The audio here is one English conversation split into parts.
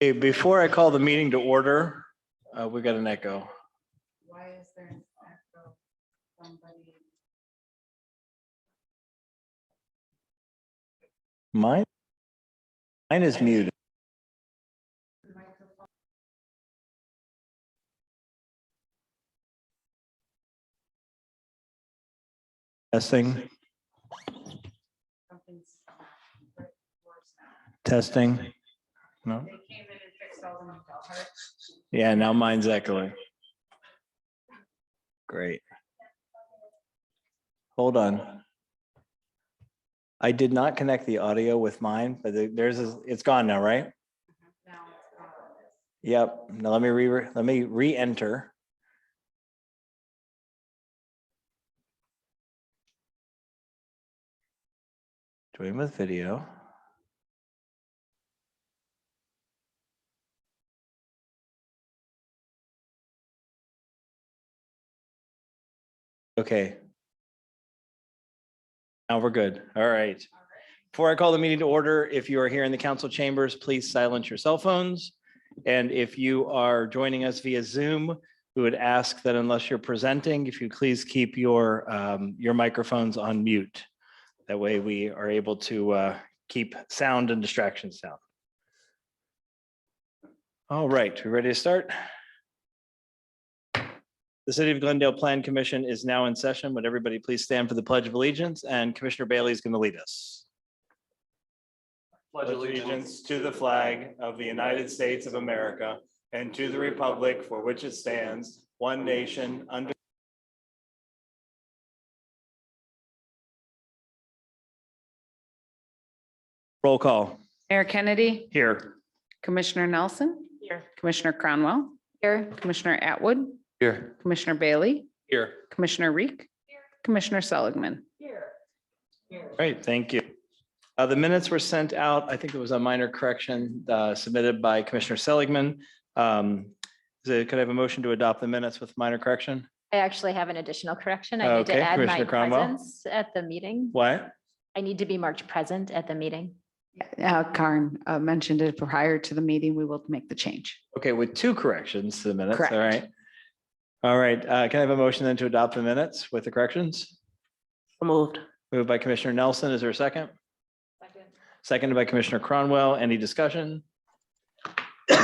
Hey, before I call the meeting to order, we got an echo. Why is there an echo? Somebody, Mine is muted. microphone, Testing, something's worse now. testing. No, They came in and fixed all the mental health. yeah, now mine's echoing. Great. Hold on. I did not connect the audio with mine, but it's gone now, right? Now it's gone. Yep. Now let me re-enter. Join with video. Okay. Now we're good. All right. Before I call the meeting to order, if you are here in the council chambers, please silence your cell phones. And if you are joining us via Zoom, we would ask that unless you're presenting, if you please keep your microphones on mute. That way we are able to keep sound and distractions down. All right, we ready to start? The City of Glendale Plan Commission is now in session. Would everybody please stand for the Pledge of Allegiance, and Commissioner Bailey is going to lead us. Pledge allegiance to the flag of the United States of America and to the republic for which it stands, one nation under. Roll call. Mayor Kennedy, Here. Commissioner Nelson. Here. Commissioner Cronwell. Here. Commissioner Atwood, Here. Commissioner Bailey, Here. Commissioner Reek. Commissioner Seligman. Great, thank you. The minutes were sent out. I think it was a minor correction submitted by Commissioner Seligman. Could I have a motion to adopt the minutes with minor correction? I actually have an additional correction. I need to Okay, add my Commissioner Cromwell. presence at the meeting. What? I need to be marked present at the meeting. Karen mentioned it prior to the meeting. We will make the change. Okay, with two corrections to the minutes, all Correct. right. All right, can I have a motion then to adopt the minutes with the corrections? Moved. Moved by Commissioner Nelson, is there a second? Seconded by Commissioner Cronwell, any discussion? In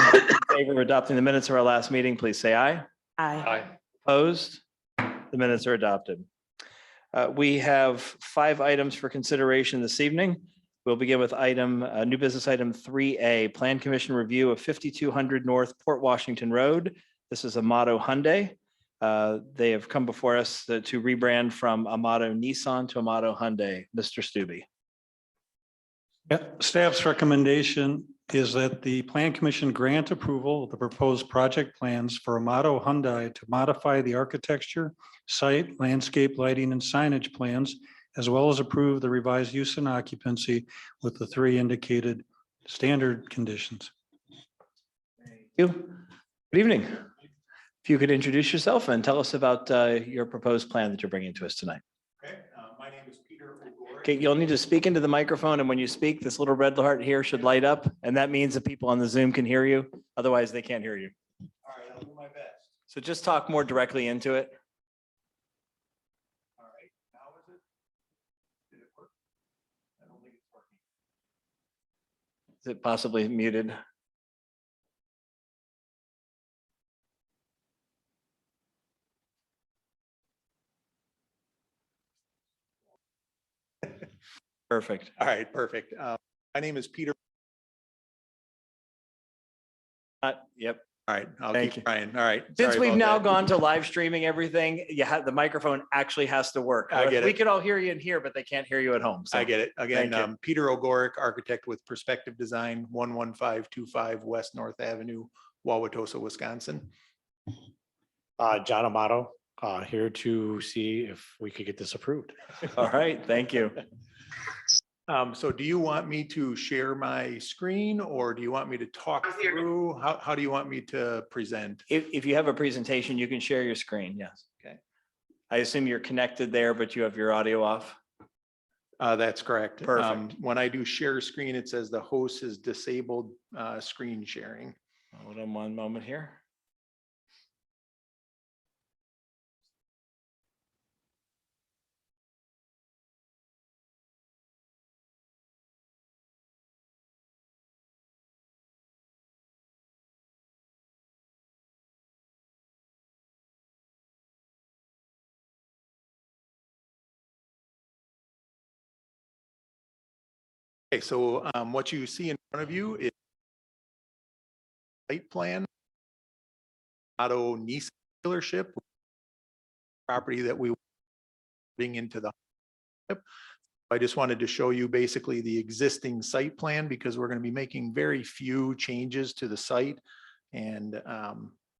favor of adopting the minutes of our last meeting, please say aye. Aye. Opposed? The minutes are adopted. We have 5 items for consideration this evening. We'll begin with new business item 3A, Plan Commission review of 5200 North Port Washington Road. This is Amato Hyundai. They have come before us to rebrand from Amato Nissan to Amato Hyundai. Mr. Stubbe. Staff's recommendation is that the Plan Commission grant approval of the proposed project plans for Amato Hyundai to modify the architecture, site, landscape, lighting, and signage plans, as well as approve the revised use and occupancy with the 3 indicated standard conditions. Thank you. Good evening. If you could introduce yourself and tell us about your proposed plan that you're bringing to us tonight. Okay, my name is Peter O'Gore. Okay, you'll need to speak into the microphone, and when you speak, this little red heart here should light up, and that means that people on the Zoom can hear you. Otherwise, they can't hear you. All right, I'll do my best. So just talk more directly into it. All right, now is it? Did it work? I don't think it's working. Is it possibly muted? Perfect. All right, perfect. My name is Peter. Yep. All right, I'll Thank you. keep trying. All right. Since sorry we've about now that. gone to live streaming everything, the microphone actually has to work. I get We it. could all hear you in here, but they can't hear you at home. So I get it. Again, Thank you. Peter O'Gorick, architect with Perspective Design, 11525 West North Avenue, Wauwatosa, Wisconsin. John Amato, here to see if we could get this approved. All right, thank you. So do you want me to share my screen or do you want me to talk through? How do you want me to present? If you have a presentation, you can share your screen, yes. Okay. I assume you're connected there, but you have your audio off. That's correct. Perfect. When I do share screen, it says the host has disabled screen sharing. Hold on one moment here. Okay, so what you see in front of you is site plan. Auto Nissan dealership. Property that we were putting into the. I just wanted to show you basically the existing site plan because we're going to be making very few changes to the site. And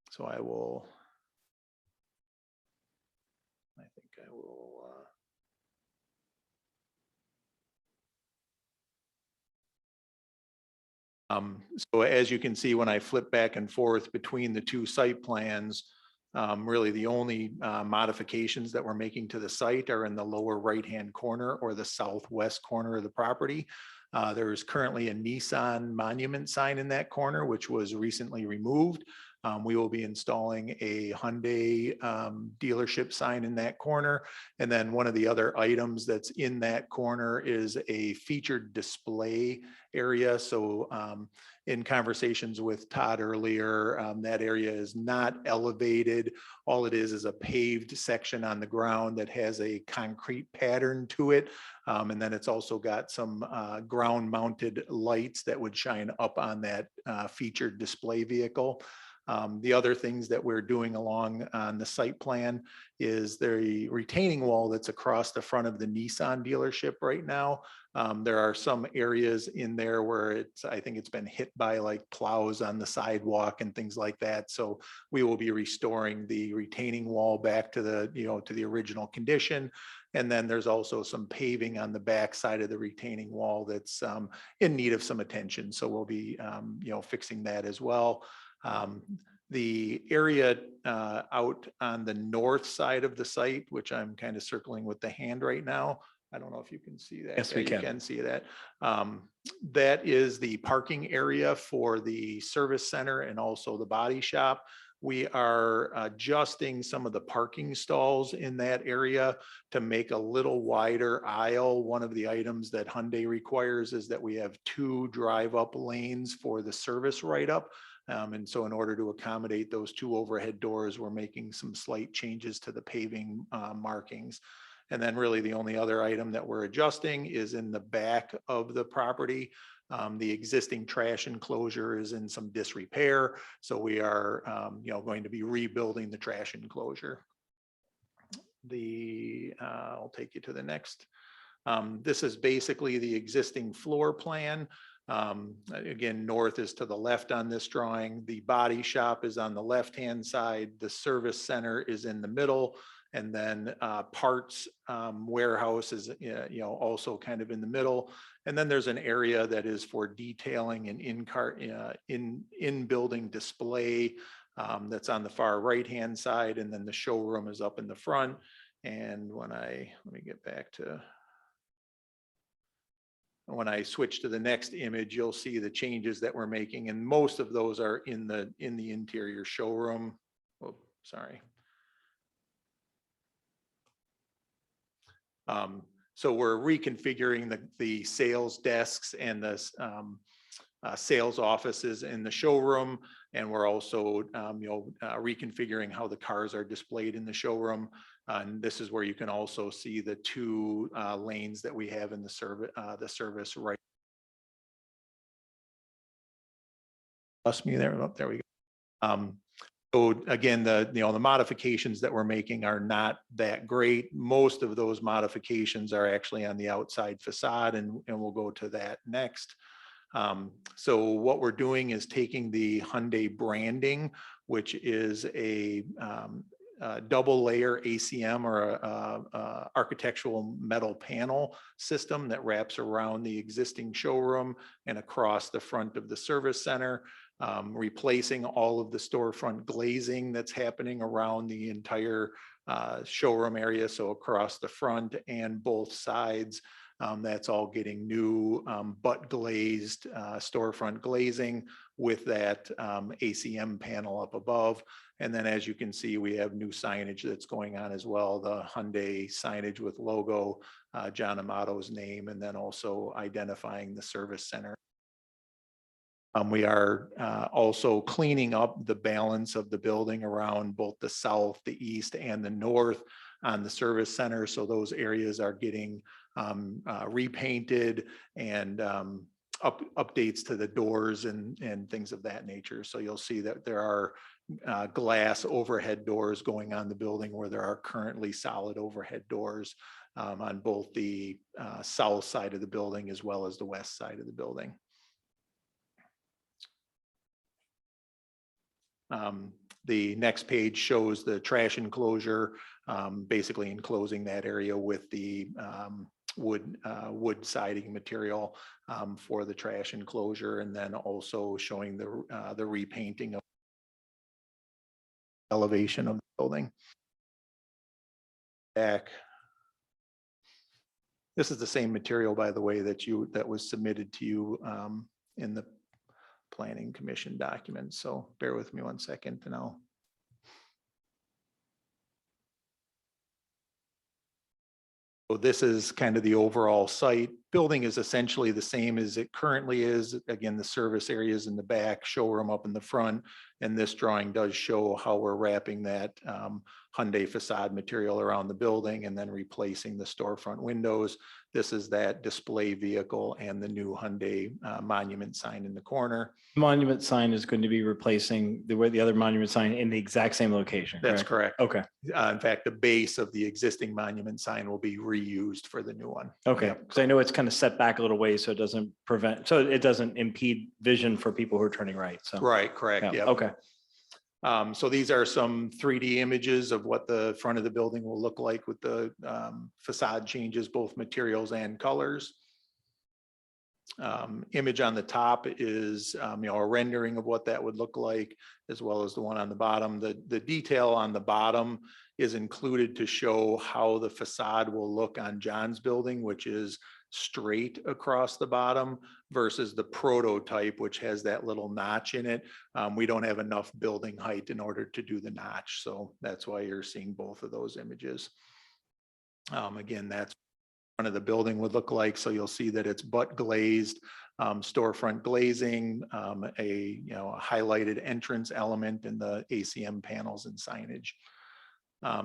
so I will. I think I will. So as you can see, when I flip back and forth between the two site plans, really the only modifications that we're making to the site are in the lower right-hand corner or the southwest corner of the property. There is currently a Nissan monument sign in that corner, which was recently removed. We will be installing a Hyundai dealership sign in that corner. And then one of the other items that's in that corner is a featured display area. So in conversations with Todd earlier, that area is not elevated. All it is a paved section on the ground that has a concrete pattern to it. And then it's also got some ground mounted lights that would shine up on that featured display vehicle. The other things that we're doing along on the site plan is the retaining wall that's across the front of the Nissan dealership right now. There are some areas in there where I think it's been hit by like plows on the sidewalk and things like that. So we will be restoring the retaining wall back to the, to the original condition. And then there's also some paving on the back side of the retaining wall that's in need of some attention. So we'll be, fixing that as well. The area out on the north side of the site, which I'm kind of circling with the hand right now. I don't know if you can see that. Yes, we Yeah, you can see that. That is the parking area for the service center and also the body shop. We are adjusting some of the parking stalls in that area to make a little wider aisle. One of the items that Hyundai requires is that we have 2 drive-up lanes for the service write-up. And so in order to accommodate those 2 overhead doors, we're making some slight changes to the paving markings. And then really the only other item that we're adjusting is in the back of the property. The existing trash enclosure is in some disrepair. So we are, going to be rebuilding the trash enclosure. I'll take you to the next. This is basically the existing floor plan. Again, north is to the left on this drawing. The body shop is on the left-hand side. The service center is in the middle. And then parts warehouse is, also kind of in the middle. And then there's an area that is for detailing and in-building display that's on the far right-hand side. And then the showroom is up in the front. And let me get back to. When I switch to the next image, you'll see the changes that we're making, and most of those are in the interior showroom. Oh, sorry. So we're reconfiguring the sales desks and the sales offices in the showroom, and we're also reconfiguring how the cars are displayed in the showroom. And this is where you can also see the 2 lanes that we have in the service right. Lost me there. Oh, there we go. So again, the modifications that we're making are not that great. Most of those modifications are actually on the outside facade, and we'll go to that next. So what we're doing is taking the Hyundai branding, which is a double layer ACM or a architectural metal panel system that wraps around the existing showroom and across the front of the service center, replacing all of the storefront glazing that's happening around the entire showroom area. So across the front and both sides. That's all getting new butt glazed storefront glazing with that ACM panel up above. And then as you can see, we have new signage that's going on as well. The Hyundai signage with logo, John Amato's name, and then also identifying the service center. We are also cleaning up the balance of the building around both the south, the east, and the north on the service center. So those areas are getting repainted and updates to the doors and things of that nature. So you'll see that there are glass overhead doors going on the building where there are currently solid overhead doors on both the south side of the building as well as the west side of the building. The next page shows the trash enclosure, basically enclosing that area with the wood siding material for the trash enclosure, and then also showing the repainting of elevation of the building. Back. This is the same material, by the way, that was submitted to you in the Planning Commission documents. So bear with me one second and I'll. So this is kind of the overall site. Building is essentially the same as it currently is. Again, the service areas in the back, showroom up in the front. And this drawing does show how we're wrapping that Hyundai facade material around the building and then replacing the storefront windows. This is that display vehicle and the new Hyundai monument sign in the corner. Monument sign is going to be replacing the other monument sign in the exact same location. That's correct. Okay. In fact, the base of the existing monument sign will be reused for the new one. Okay. Yep. Because I know it's kind of set back a little way, so it doesn't it doesn't impede vision for people who are turning right. So. Right, correct. Yeah. Yeah. Okay. So these are some 3D images of what the front of the building will look like with the facade changes, both materials and colors. Image on the top is a rendering of what that would look like, as well as the one on the bottom. The detail on the bottom is included to show how the facade will look on John's building, which is straight across the bottom, versus the prototype, which has that little notch in it. We don't have enough building height in order to do the notch. So that's why you're seeing both of those images. Again, that's front of the building would look like. So you'll see that it's butt glazed, storefront glazing, a highlighted entrance element in the ACM panels and signage.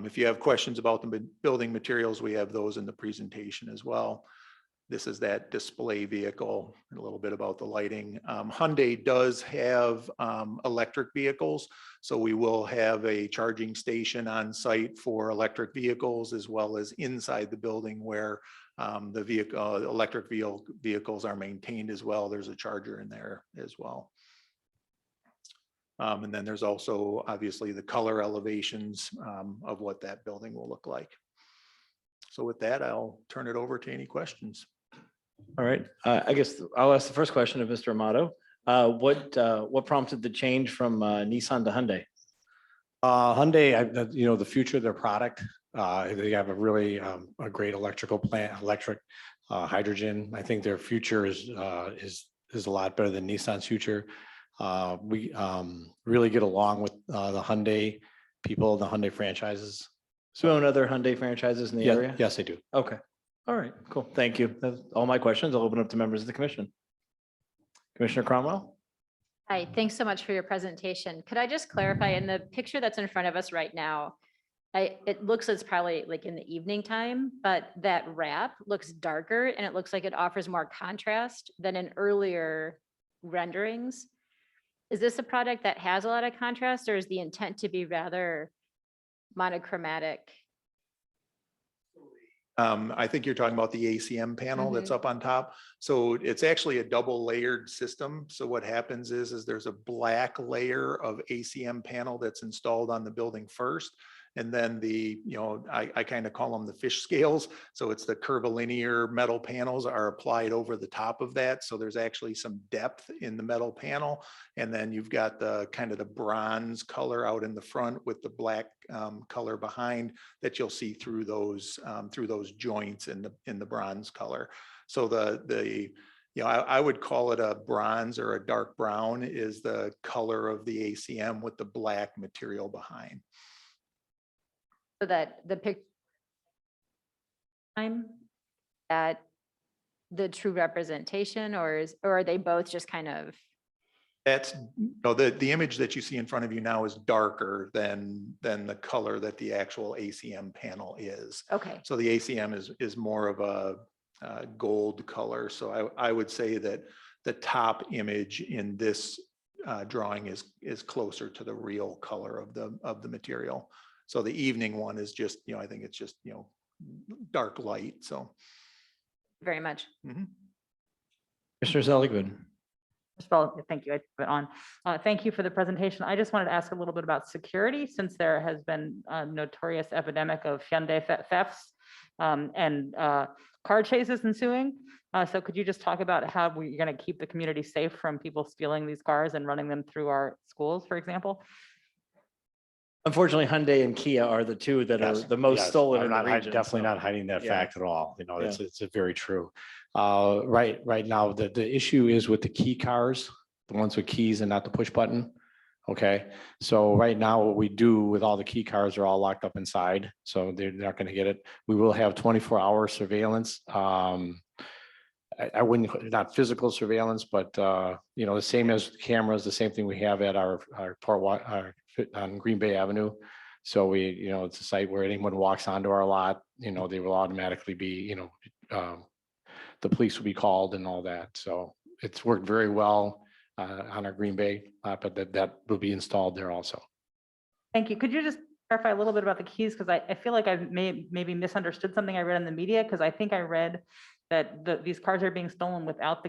If you have questions about the building materials, we have those in the presentation as well. This is that display vehicle, and a little bit about the lighting. Hyundai does have electric vehicles, so we will have a charging station on site for electric vehicles, as well as inside the building where the electric vehicles are maintained as well. There's a charger in there as well. And then there's also obviously the color elevations of what that building will look like. So with that, I'll turn it over to any questions. All right. I guess I'll ask the first question of Mr. Amato. What prompted the change from Nissan to Hyundai? Hyundai, the future of their product, they have a really a great electrical plant, hydrogen. I think their future is a lot better than Nissan's future. We really get along with the Hyundai people, the Hyundai franchises. So own other Hyundai franchises in the area? Yes, I do. Okay. All right, cool. Thank you. That's all my questions. I'll open up to members of the commission. Commissioner Cromwell? Hi, thanks so much for your presentation. Could I just clarify, in the picture that's in front of us right now, it looks it's probably like in the evening time, but that wrap looks darker and it looks like it offers more contrast than in earlier renderings. Is this a product that has a lot of contrast, or is the intent to be rather monochromatic? I think you're talking about the ACM panel that's up on top. So it's actually a double layered system. So what happens is there's a black layer of ACM panel that's installed on the building first. And then I kind of call them the fish scales. So it's the curvilinear metal panels are applied over the top of that. So there's actually some depth in the metal panel. And then you've got the kind of the bronze color out in the front with the black color behind that you'll see through those joints in the bronze color. So I would call it a bronze or a dark brown is the color of the ACM with the black material behind. So that the picture time at the true representation, or are they both just kind of? That's, the image that you see in front of you now is darker than the color that the actual ACM panel is. Okay, So the ACM is more of a gold color. So I would say that the top image in this drawing is closer to the real color of the material. So the evening one is just, I think it's just, dark light. So. very much. Commissioner Seligman. First of all, thank you. I put it on. Thank you for the presentation. I just wanted to ask a little bit about security, since there has been a notorious epidemic of Hyundai thefts and car chases ensuing. So could you just talk about how we're going to keep the community safe from people stealing these cars and running them through our schools, for example? Unfortunately, Hyundai and Kia are the two that are Yes, the most yes. stolen I'm in the not region. definitely so. not hiding that Yeah. fact at all. Yeah. It's very true. Right now, the issue is with the key cars, the ones with keys and not the push button. Okay, so right now what we do with all the key cars are all locked up inside, so they're not going to get it. We will have 24-hour surveillance. I wouldn't, not physical surveillance, but the same as cameras, the same thing we have at our on Green Bay Avenue. So it's a site where anyone walks onto our lot, they will automatically be, the police will be called and all that. So it's worked very well on our Green Bay lot, but that will be installed there also. Thank you. Could you just clarify a little bit about the keys? Because I feel like I've maybe misunderstood something I read in the media, because I think I read that these cars are being stolen without the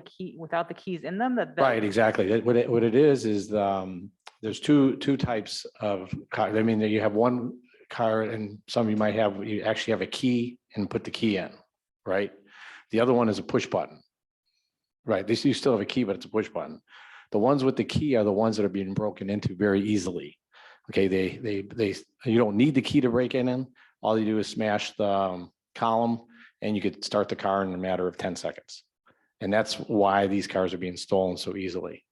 keys in them. Right, exactly. What it is there's two types of car. I mean, you have one car and some you actually have a key and put the key in, right? The other one is a push button, right? You still have a key, but it's a push button. The ones with the key are the ones that are being broken into very easily. Okay, you don't need the key to break in. All you do is smash the column and you could start the car in a matter of 10 seconds. And that's why these cars are being stolen so easily.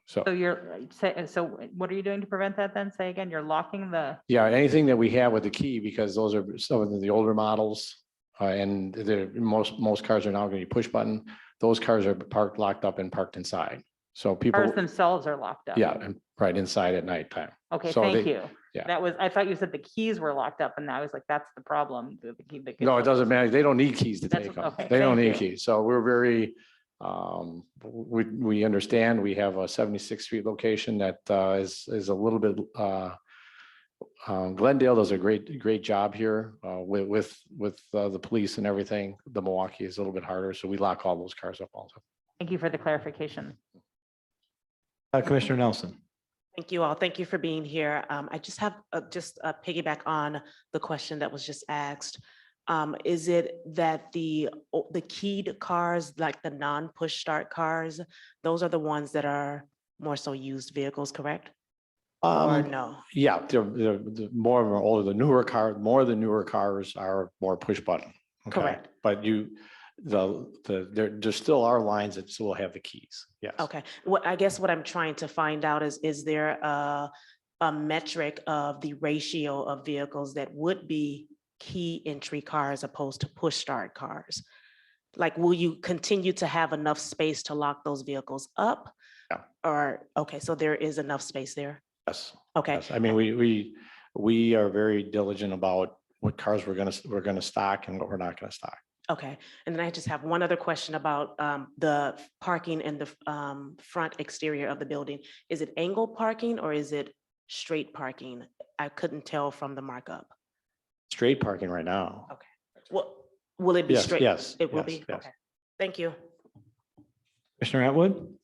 So what are you doing to prevent that then? Say again, you're locking the. yeah, anything that we have with the key, because those are some of the older models and most cars are now going to be push button. Those cars are locked up and parked inside. So people. Cars themselves are locked up. Yeah, and right inside at nighttime. Okay, So thank you. yeah. I thought you said the keys were locked up, and I was like, that's the problem. The key- No, it doesn't matter. They don't need keys to That's- take them. okay, They don't thank need you. keys. So we're very, we understand. We have a 76th Street location that is a little bit, Glendale does a great job here with the police and everything. The Milwaukee is a little bit harder. So we lock all those cars up also. Thank you for the clarification. Commissioner Nelson. Thank you all. Thank you for being here. I just have a piggyback on the question that was just asked. Is it that the keyed cars, like the non-push start cars, those are the ones that are more so used vehicles, correct? Or no? Yeah, they're more of our older, the newer cars are more push button. Okay? Correct. But there still are lines that still have the keys. Yes. Okay. I guess what I'm trying to find out is there a metric of the ratio of vehicles that would be key entry cars opposed to push start cars? Like, will you continue to have enough space to lock those vehicles up? Yeah. Or, okay, so there is enough space there? Yes. Okay. Yes. I mean, we are very diligent about what cars we're gonna stock and what we're not gonna stock. Okay, and then I just have one other question about the parking in the front exterior of the building. Is it angle parking or is it straight parking? I couldn't tell from the markup. Straight parking right now. Well, will it be Yes, straight? yes, It will yes, be? yes. Okay, thank you. Commissioner Atwood.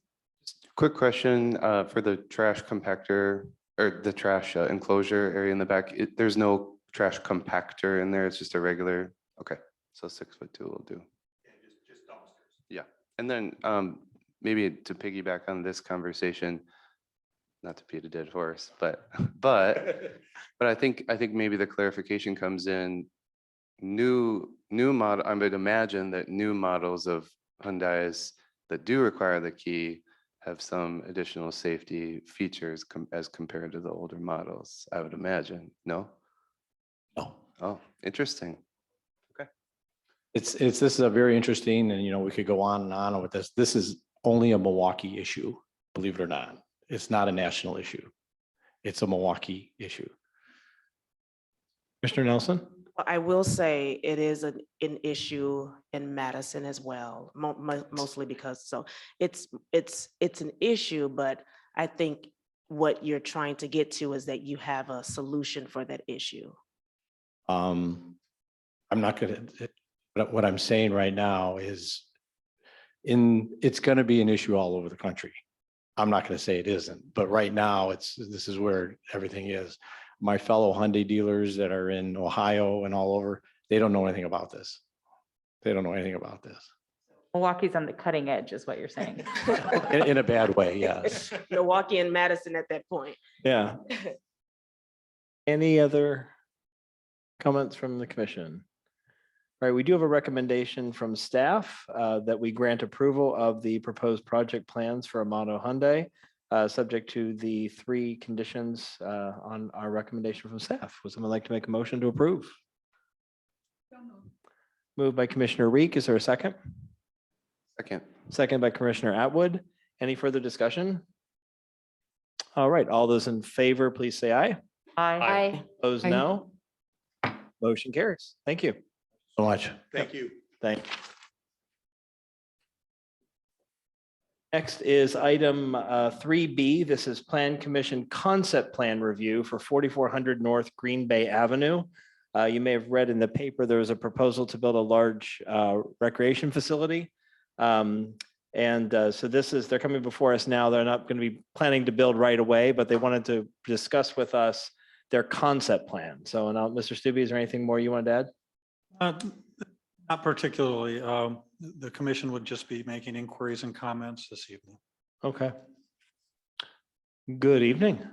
Quick question for the trash compactor or the trash enclosure area in the back. There's no trash compactor in there? It's just a regular, okay, so 6'2" will do. Yeah, and then maybe to piggyback on this conversation, not to beat a dead horse, but I think maybe the clarification comes in new model. I would imagine that new models of Hyundais that do require the key have some additional safety features as compared to the older models, I would imagine. No? No. Oh, interesting. This is a very interesting, and we could go on and on with this. This is only a Milwaukee issue, believe it or not. It's not a national issue. It's a Milwaukee issue. Commissioner Nelson? Well, I will say it is an issue in Madison as well, mostly because, so it's an issue, but I think what you're trying to get to is that you have a solution for that issue. I'm not gonna, but what I'm saying right now is it's gonna be an issue all over the country. I'm not gonna say it isn't, but right now this is where everything is. My fellow Hyundai dealers that are in Ohio and all over, they don't know anything about this. They don't know anything about this. Milwaukee's on the cutting edge is what you're saying. In a bad way, yes. Milwaukee and Madison at that point. Yeah. Any other comments from the commission? All right, we do have a recommendation from staff that we grant approval of the proposed project plans for Amato Hyundai, subject to the 3 conditions on our recommendation from staff. Would someone like to make a motion to approve? Moved by Commissioner Reek. Is there a second? Second. Second by Commissioner Atwood. Any further discussion? All right, all those in favor, please say aye. Aye. Opposed, Aye. no. Motion carries. Thank you. So much. Thank you. Thank you. Next is item 3B. This is Plan Commission Concept Plan Review for 4400 North Green Bay Avenue. You may have read in the paper, there was a proposal to build a large recreation facility. So they're coming before us now. They're not going to be planning to build right away, but they wanted to discuss with us their concept plan. So now, Mr. Stubbe, is there anything more you wanted to add? Not particularly. The commission would just be making inquiries and comments this evening. Okay. Good evening.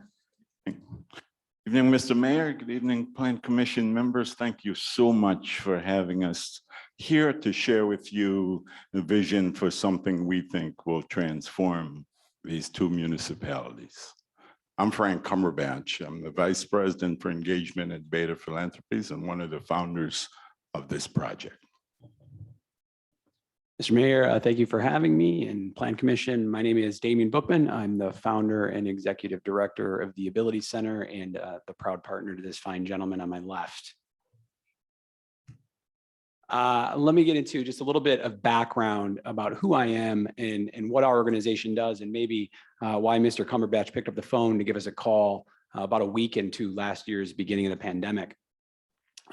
Evening, Mr. Mayor. Good evening, Plan Commission members. Thank you so much for having us here to share with you the vision for something we think will transform these 2 municipalities. I'm Frank Cumberbatch. I'm the Vice President for Engagement at Beta Philanthropies and one of the founders of this project. Mr. Mayor, thank you for having me and Plan Commission. My name is Damian Bookman. I'm the founder and executive director of the Ability Center and the proud partner to this fine gentleman on my left. Let me get into just a little bit of background about who I am and what our organization does, and maybe why Mr. Cumberbatch picked up the phone to give us a call about a week into last year's beginning of the pandemic.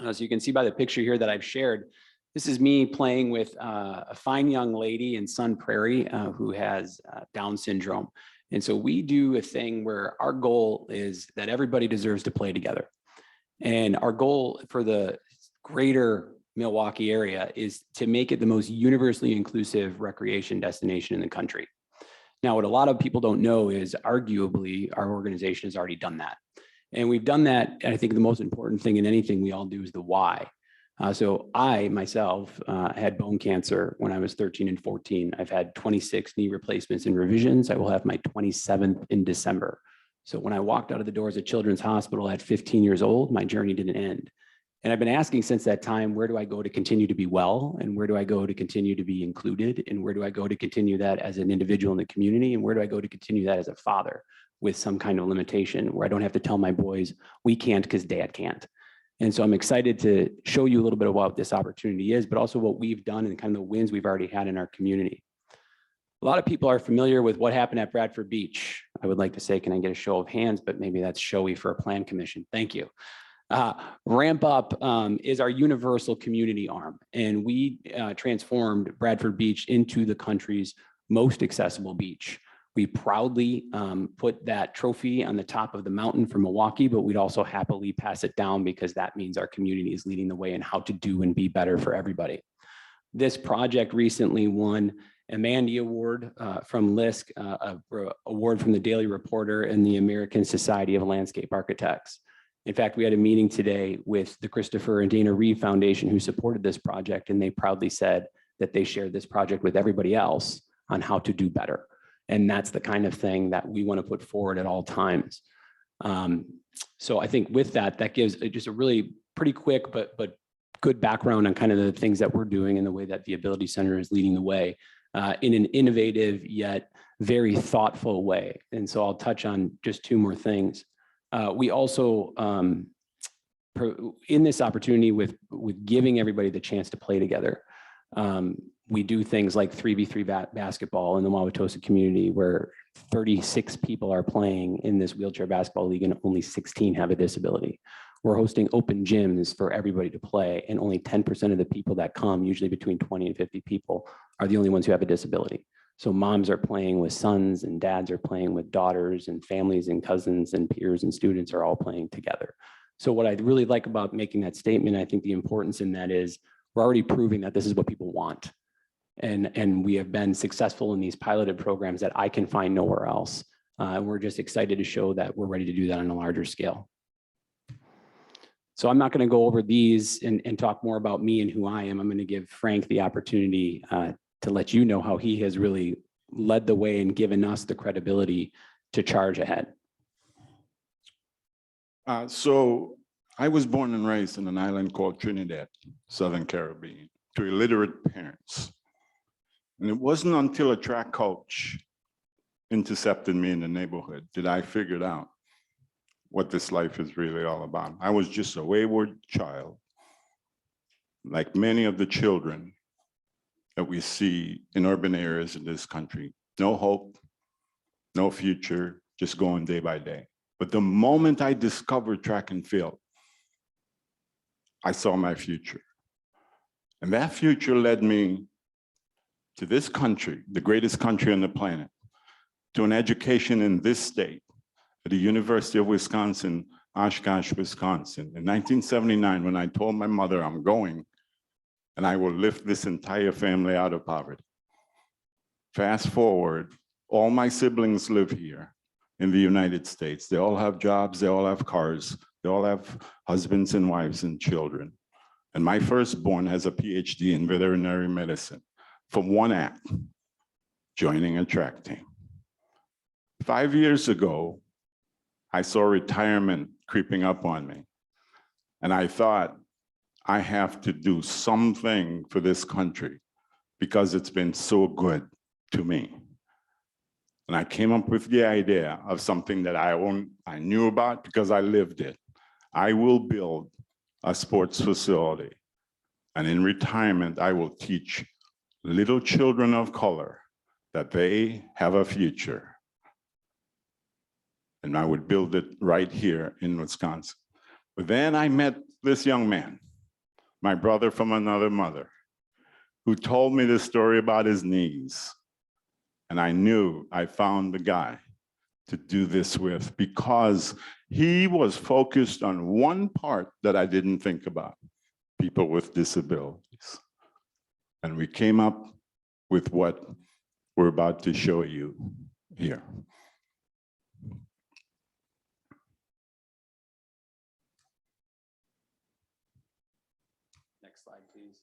So you can see by the picture here that I've shared, this is me playing with a fine young lady in Sun Prairie who has Down syndrome. And so we do a thing where our goal is that everybody deserves to play together. And our goal for the greater Milwaukee area is to make it the most universally inclusive recreation destination in the country. Now, what a lot of people don't know is arguably our organization has already done that. And we've done that. I think the most important thing in anything we all do is the why. So I myself had bone cancer when I was 13 and 14. I've had 26 knee replacements and revisions. I will have my 27th in December. So when I walked out of the doors at Children's Hospital at 15 years old, my journey didn't end. And I've been asking since that time, where do I go to continue to be well? And where do I go to continue to be included? And where do I go to continue that as an individual in the community? And where do I go to continue that as a father with some kind of limitation where I don't have to tell my boys, we can't because dad can't. And so I'm excited to show you a little bit of what this opportunity is, but also what we've done and kind of the wins we've already had in our community. A lot of people are familiar with what happened at Bradford Beach. I would like to say, can I get a show of hands? But maybe that's showy for a plan commission. Thank you. Ramp Up is our universal community arm, and we transformed Bradford Beach into the country's most accessible beach. We proudly put that trophy on the top of the mountain for Milwaukee, but we'd also happily pass it down because that means our community is leading the way in how to do and be better for everybody. This project recently won a Mandy Award from LISC, award from the Daily Reporter and the American Society of Landscape Architects. In fact, we had a meeting today with the Christopher and Dana Reeve Foundation who supported this project, and they proudly said that they shared this project with everybody else on how to do better. And that's the kind of thing that we want to put forward at all times. So I think with that, that gives just a really pretty quick but good background on kind of the things that we're doing and the way that the Ability Center is leading the way in an innovative yet very thoughtful way. And so I'll touch on just two more things. We also, in this opportunity with giving everybody the chance to play together, we do things like 3v3 basketball in the Wauwatosa community where 36 people are playing in this wheelchair basketball league and only 16 have a disability. We're hosting open gyms for everybody to play, and only 10% of the people that come, usually between 20 and 50 people, are the only ones who have a disability. So moms are playing with sons and dads are playing with daughters, and families and cousins and peers and students are all playing together. So what I really like about making that statement, I think the importance in that is we're already proving that this is what people want. And we have been successful in these piloted programs that I can find nowhere else. We're just excited to show that we're ready to do that on a larger scale. So I'm not going to go over these and talk more about me and who I am. I'm going to give Frank the opportunity to let you know how he has really led the way and given us the credibility to charge ahead. So I was born and raised in an island called Trinidad, Southern Caribbean, to illiterate parents. And it wasn't until a track coach intercepted me in the neighborhood that I figured out what this life is really all about. I was just a wayward child, like many of the children that we see in urban areas in this country. No hope, no future, just going day by day. But the moment I discovered track and field, I saw my future. And that future led me to this country, the greatest country on the planet, to an education in this state, at the University of Wisconsin, Oshkosh, Wisconsin. In 1979, when I told my mother I'm going, and I will lift this entire family out of poverty. Fast forward, all my siblings live here in the United States. They all have jobs, they all have cars, they all have husbands and wives and children. And my firstborn has a PhD in veterinary medicine from one act, joining a track team. 5 years ago, I saw retirement creeping up on me. And I thought, I have to do something for this country because it's been so good to me. And I came up with the idea of something that I knew about because I lived it. I will build a sports facility. And in retirement, I will teach little children of color that they have a future. And I would build it right here in Wisconsin. But then I met this young man, my brother from another mother, who told me the story about his knees. And I knew I found the guy to do this with because he was focused on one part that I didn't think about, people with disabilities. And we came up with what we're about to show you here. Next slide, please.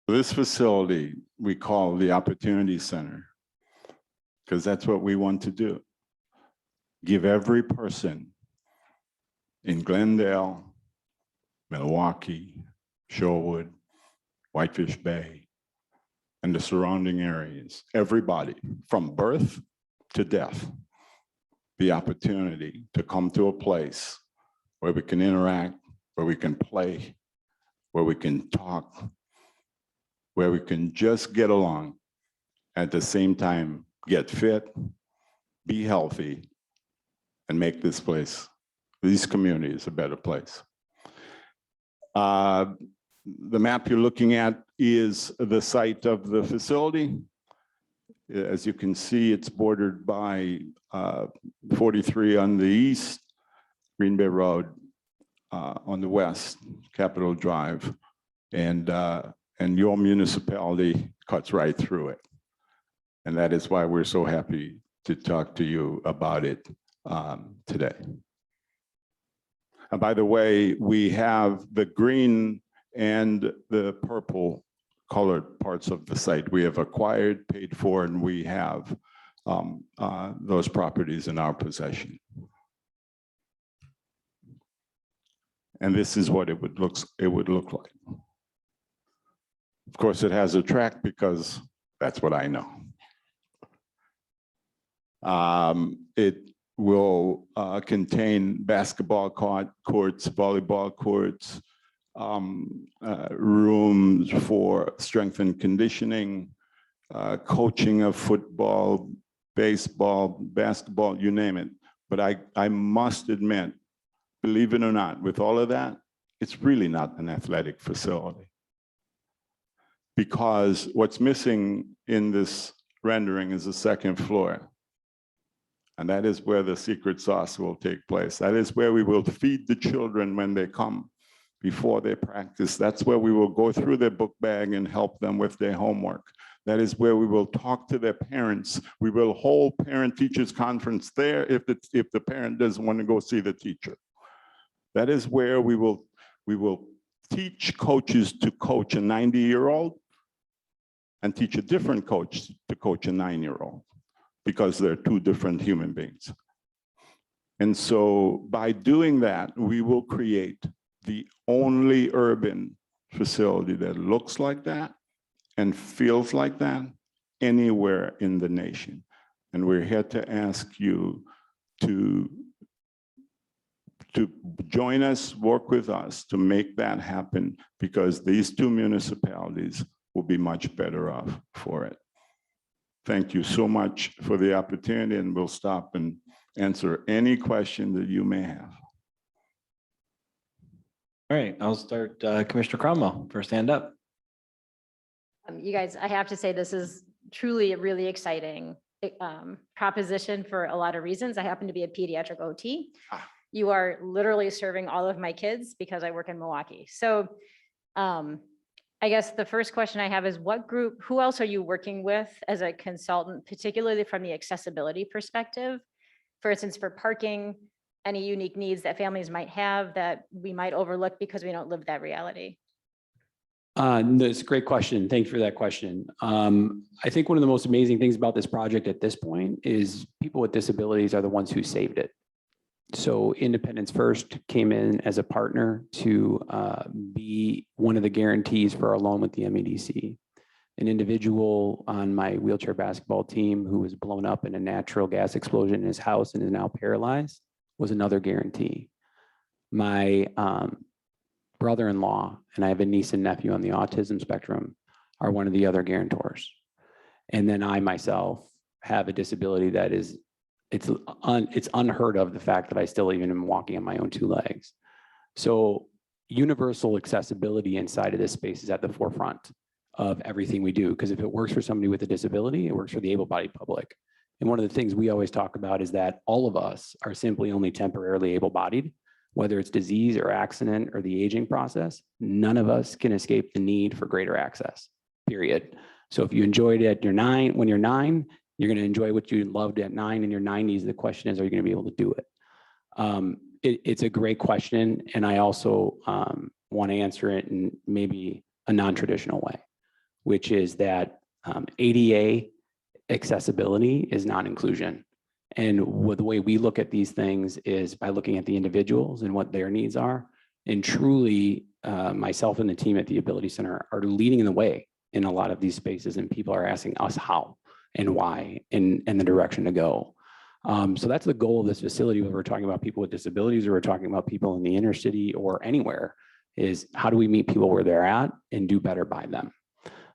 This facility we call the Opportunity Center. because that's what we want to do. Give every person in Glendale, Milwaukee, Shorewood, Whitefish Bay, and the surrounding areas, everybody from birth to death, the opportunity to come to a place where we can interact, where we can play, where we can talk, where we can just get along, at the same time, get fit, be healthy, and make this place, these communities, a better place. The map you're looking at is the site of the facility. As you can see, it's bordered by 43 on the east, Green Bay Road on the west, Capitol Drive, and your municipality cuts right through it. And that is why we're so happy to talk to you about it today. And by the way, we have the green and the purple colored parts of the site. We have acquired, paid for, and we have those properties in our possession. And this is what it would look like. Of course, it has a track because that's what I know. It will contain basketball courts, volleyball courts, rooms for strength and conditioning, coaching of football, baseball, basketball, you name it. But I must admit, believe it or not, with all of that, it's really not an athletic facility. Because what's missing in this rendering is the second floor. And that is where the secret sauce will take place. That is where we will feed the children when they come, before they practice. That's where we will go through their book bag and help them with their homework. That is where we will talk to their parents. We will hold parent-teachers conference there if the parent doesn't want to go see the teacher. That is where we will teach coaches to coach a 90-year-old and teach a different coach to coach a 9-year-old, because they're two different human beings. And so by doing that, we will create the only urban facility that looks like that and feels like that anywhere in the nation. And we're here to ask you to join us, work with us to make that happen, because these two municipalities will be much better off for it. Thank you so much for the opportunity, and we'll stop and answer any question that you may have. All right, I'll start Commissioner Cromwell, first hand up. You guys, I have to say, this is truly a really exciting proposition for a lot of reasons. I happen to be a pediatric OT. You are literally serving all of my kids because I work in Milwaukee. So I guess the first question I have is, who else are you working with as a consultant, particularly from the accessibility perspective? For instance, for parking, any unique needs that families might have that we might overlook because we don't live that reality? That's a great question. Thank you for that question. I think one of the most amazing things about this project at this point is people with disabilities are the ones who saved it. So Independence First came in as a partner to be one of the guarantees for our loan with the MEDC. An individual on my wheelchair basketball team who was blown up in a natural gas explosion in his house and is now paralyzed was another guarantee. My brother-in-law, and I have a niece and nephew on the autism spectrum, are one of the other guarantors. And then I myself have a disability that is, it's unheard of, the fact that I still even am walking on my own two legs. So universal accessibility inside of this space is at the forefront of everything we do, because if it works for somebody with a disability, it works for the able-bodied public. And one of the things we always talk about is that all of us are simply only temporarily able-bodied, whether it's disease or accident or the aging process. None of us can escape the need for greater access, period. So if you enjoyed it when you're 9, you're going to enjoy what you loved at 9 in your 90s. The question is, are you going to be able to do it? It's a great question. And I also want to answer it in maybe a non-traditional way, which is that ADA accessibility is not inclusion. And the way we look at these things is by looking at the individuals and what their needs are. And truly, myself and the team at the Ability Center are leading the way in a lot of these spaces, and people are asking us how and why and the direction to go. So that's the goal of this facility, whether we're talking about people with disabilities or we're talking about people in the inner city or anywhere, is how do we meet people where they're at and do better by them?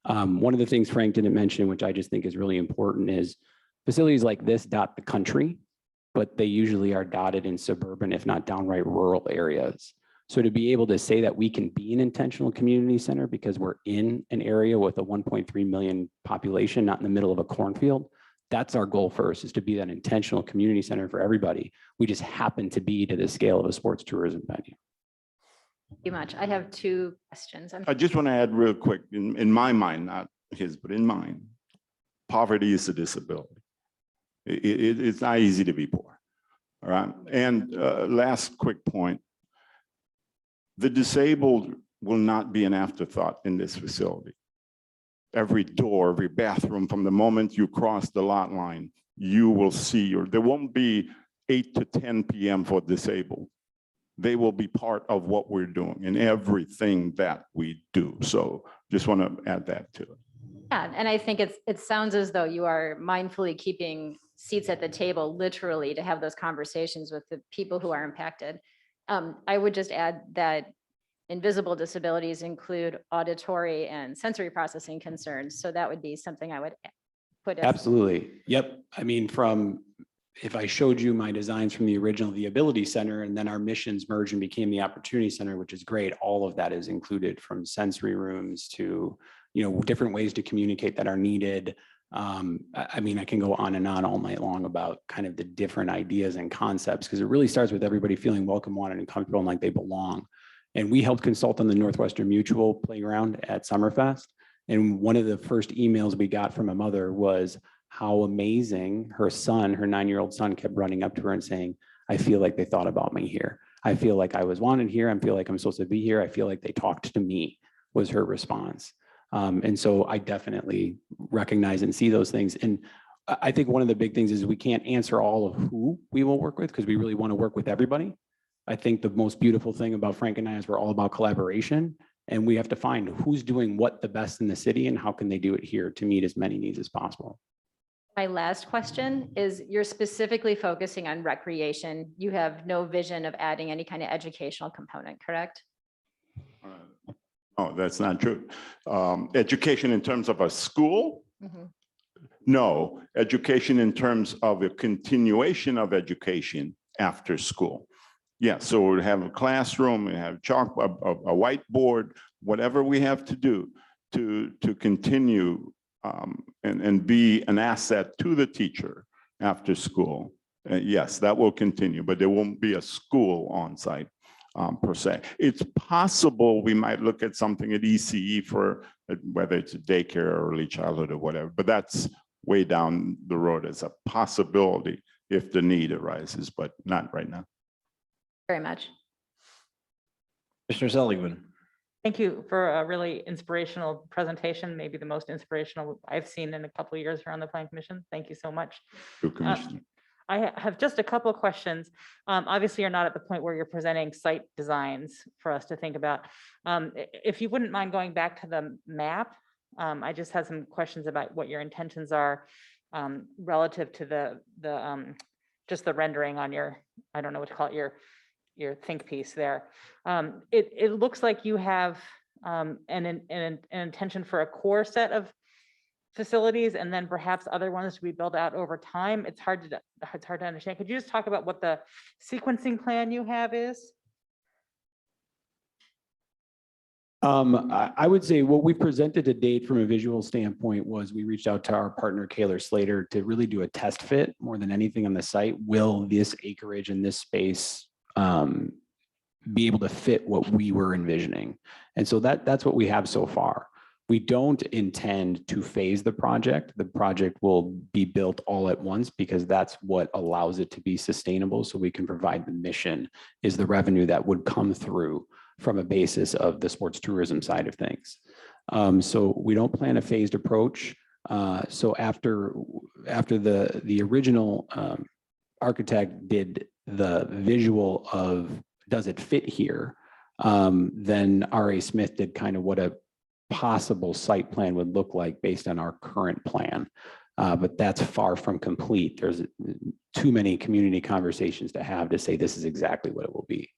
One of the things Frank didn't mention, which I just think is really important, is facilities like this dot the country, but they usually are dotted in suburban, if not downright rural areas. So to be able to say that we can be an intentional community center because we're in an area with a 1.3 million population, not in the middle of a cornfield, that's our goal first, is to be that intentional community center for everybody. We just happen to be to the scale of a sports tourism venue. Thank you much. I have two questions. I just want to add real quick, in my mind, not his, but in mine, poverty is a disability. It's not easy to be poor, all right? And last quick point, the disabled will not be an afterthought in this facility. Every door, every bathroom, from the moment you cross the lot line, you will see, or there won't be 8 to 10 p.m. for disabled. They will be part of what we're doing in everything that we do. So just want to add that to it. Yeah, and I think it sounds as though you are mindfully keeping seats at the table, literally, to have those conversations with the people who are impacted. I would just add that invisible disabilities include auditory and sensory processing concerns. So that would be something I would put. As Absolutely. Yep. I mean, if I showed you my designs from the original, the Ability Center, and then our missions merged and became the Opportunity Center, which is great. All of that is included, from sensory rooms to, different ways to communicate that are needed. I mean, I can go on and on all night long about kind of the different ideas and concepts, because it really starts with everybody feeling welcome, wanted, and comfortable, and like they belong. And we helped consult on the Northwestern Mutual playground at Summerfest. And one of the first emails we got from a mother was how amazing her son, her 9-year-old son, kept running up to her and saying, I feel like they thought about me here. I feel like I was wanted here. I feel like I'm supposed to be here. I feel like they talked to me, was her response. And so I definitely recognize and see those things. And I think one of the big things is we can't answer all of who we will work with, because we really want to work with everybody. I think the most beautiful thing about Frank and I is we're all about collaboration, and we have to find who's doing what the best in the city and how can they do it here to meet as many needs as possible. My last question is, you're specifically focusing on recreation. You have no vision of adding any kind of educational component, correct? Oh, that's not true. Education in terms of a school? Mhm. No, education in terms of a continuation of education after school. Yeah, so we have a classroom, we have chalk, a whiteboard, whatever we have to do to continue and be an asset to the teacher after school. Yes, that will continue, but there won't be a school on site per se. It's possible we might look at something at ECE for whether it's a daycare or early childhood or whatever, but that's way down the road as a possibility if the need arises, but not right now. Very much. Commissioner Seligman. Thank you for a really inspirational presentation, maybe the most inspirational I've seen in a couple of years here on the Plan Commission. Thank you so much. Good, Commissioner. I have just a couple of questions. Obviously, you're not at the point where you're presenting site designs for us to think about. If you wouldn't mind going back to the map, I just had some questions about what your intentions are relative to just the rendering on your, I don't know what to call it, your think piece there. It looks like you have an intention for a core set of facilities and then perhaps other ones to be built out over time. It's hard to understand. Could you just talk about what the sequencing plan you have is? I would say what we presented to date from a visual standpoint was we reached out to our partner Kaler Slater to really do a test fit more than anything on the site. Will this acreage in this space be able to fit what we were envisioning? And so that's what we have so far. We don't intend to phase the project. The project will be built all at once because that's what allows it to be sustainable. So we can provide the mission is the revenue that would come through from a basis of the sports tourism side of things. So we don't plan a phased approach. So after the original architect did the visual of, does it fit here? Then R.A. Smith did kind of what a possible site plan would look like based on our current plan. But that's far from complete. There's too many community conversations to have to say this is exactly what it will be.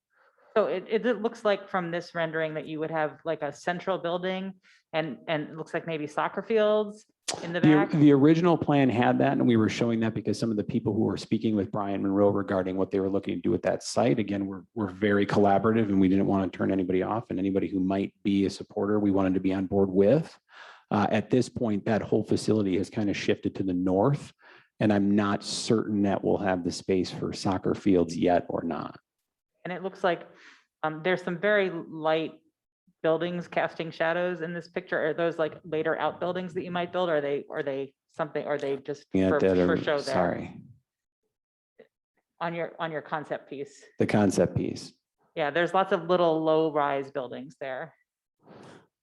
So it looks like from this rendering that you would have like a central building and it looks like maybe soccer fields in the back. The original plan had that, and we were showing that because some of the people who were speaking with Brian Monroe regarding what they were looking to do with that site, again, we're very collaborative and we didn't want to turn anybody off, and anybody who might be a supporter, we wanted to be on board with. At this point, that whole facility has kind of shifted to the north, and I'm not certain that we'll have the space for soccer fields yet or not. And it looks like there's some very light buildings casting shadows in this picture. Are those like later outbuildings that you might build? Are they something, are they just Yeah, for that show are, there? sorry, On your concept piece? the concept piece. Yeah, there's lots of little low-rise buildings there.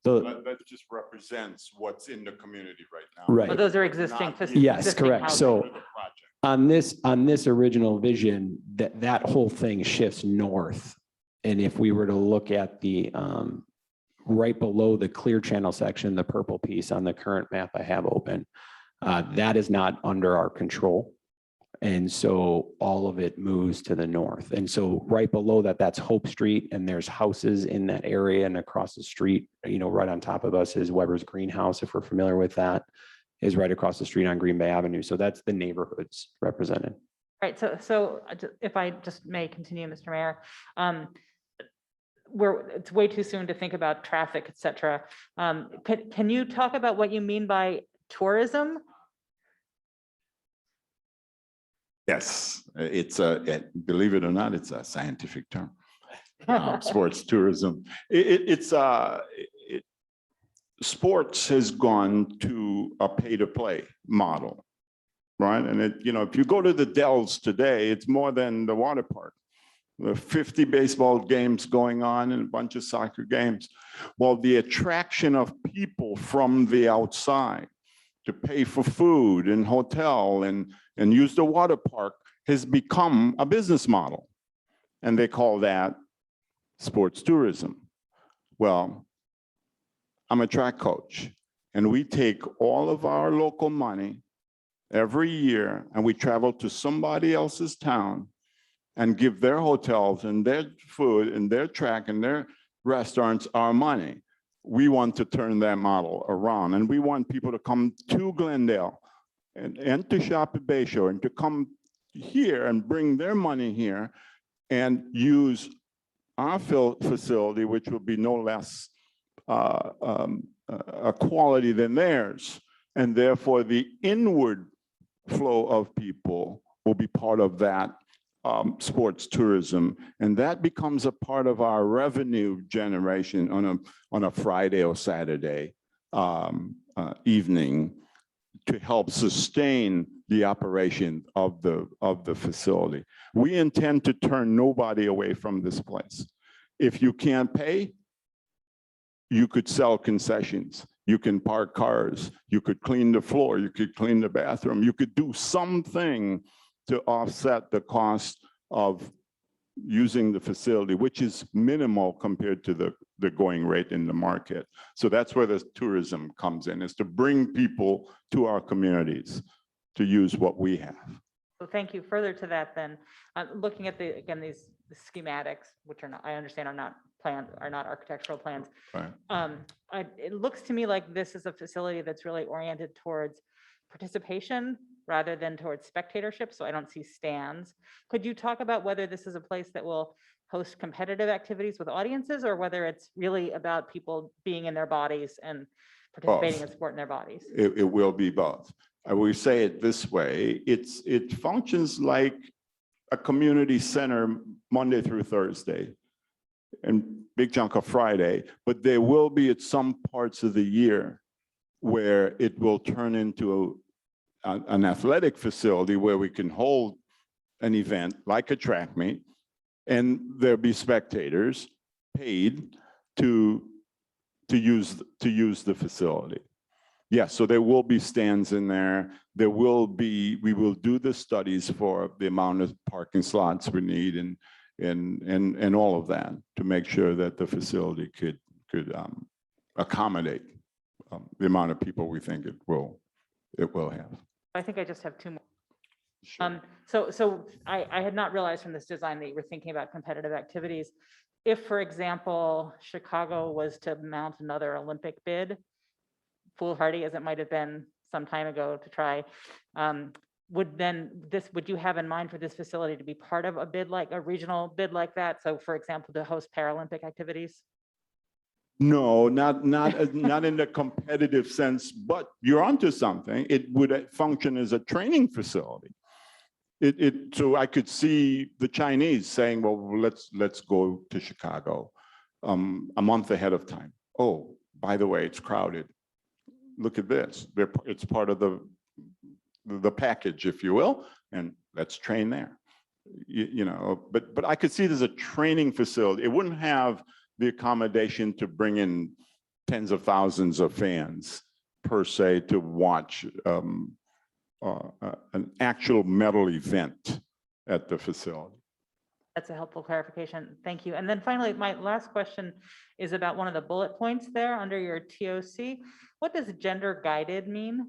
That just represents what's in the community right now. Right. But those are existing. Not fac- in Yes, existing correct. housing. So the project. on this original vision, that whole thing shifts north. And if we were to look at the right below the clear channel section, the purple piece on the current map I have open, that is not under our control. And so all of it moves to the north. And so right below that, that's Hope Street, and there's houses in that area, and across the street, right on top of us is Weber's Greenhouse, if we're familiar with that, is right across the street on Green Bay Avenue. So that's the neighborhoods represented. Right, so if I just may continue, Mr. Mayor, it's way too soon to think about traffic, et cetera. Can you talk about what you mean by tourism? Yes, it's believe it or not, it's a scientific term. Sports tourism. Sports has gone to a pay-to-play model, right? And if you go to the Dells today, it's more than the water park. There are 50 baseball games going on and a bunch of soccer games. Well, the attraction of people from the outside to pay for food and hotel and use the water park has become a business model. And they call that sports tourism. Well, I'm a track coach, and we take all of our local money every year and we travel to somebody else's town and give their hotels and their food and their track and their restaurants our money. We want to turn that model around, and we want people to come to Glendale and to shop at Bayshore and to come here and bring their money here and use our facility, which will be no less a quality than theirs. And therefore the inward flow of people will be part of that sports tourism. And that becomes a part of our revenue generation on a Friday or Saturday evening to help sustain the operation of the facility. We intend to turn nobody away from this place. If you can't pay, you could sell concessions. You can park cars. You could clean the floor. You could clean the bathroom. You could do something to offset the cost of using the facility, which is minimal compared to the going rate in the market. So that's where the tourism comes in, is to bring people to our communities to use what we have. So thank you. Further to that, then, looking at these schematics, which are not, I understand are not plans, are not architectural plans. Right. It looks to me like this is a facility that's really oriented towards participation rather than towards spectatorship. So I don't see stands. Could you talk about whether this is a place that will host competitive activities with audiences, or whether it's really about people being in their bodies and participating in sport in their bodies? It will be both. I will say it this way. It functions like a community center Monday through Thursday and big chunk of Friday, but there will be at some parts of the year where it will turn into an athletic facility where we can hold an event like a track meet, and there'll be spectators paid to use the facility. Yes, so there will be stands in there. There will be, we will do the studies for the amount of parking slots we need and all of that to make sure that the facility could accommodate the amount of people we think it will have. I think I just have two more. Sure. So I had not realized from this design that you were thinking about competitive activities. If, for example, Chicago was to mount another Olympic bid, foolhardy as it might have been some time ago to try, would you have in mind for this facility to be part of a bid, like a regional bid like that? So for example, to host Paralympic activities? No, not in the competitive sense, but you're onto something. It would function as a training facility. So I could see the Chinese saying, well, let's go to Chicago a month ahead of time. Oh, by the way, it's crowded. Look at this. It's part of the package, if you will, and let's train there. You know, but I could see there's a training facility. It wouldn't have the accommodation to bring in tens of thousands of fans per se to watch an actual metal event at the facility. That's a helpful clarification. Thank you. And then finally, my last question is about one of the bullet points there under your TOC. What does gender guided mean?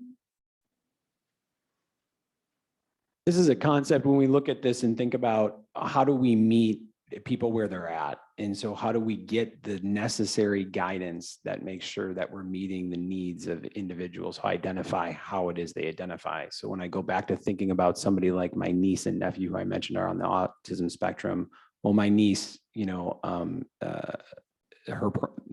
This is a concept when we look at this and think about how do we meet people where they're at? And so how do we get the necessary guidance that makes sure that we're meeting the needs of individuals who identify how it is they identify? So when I go back to thinking about somebody like my niece and nephew, who I mentioned are on the autism spectrum, well, my niece, you know,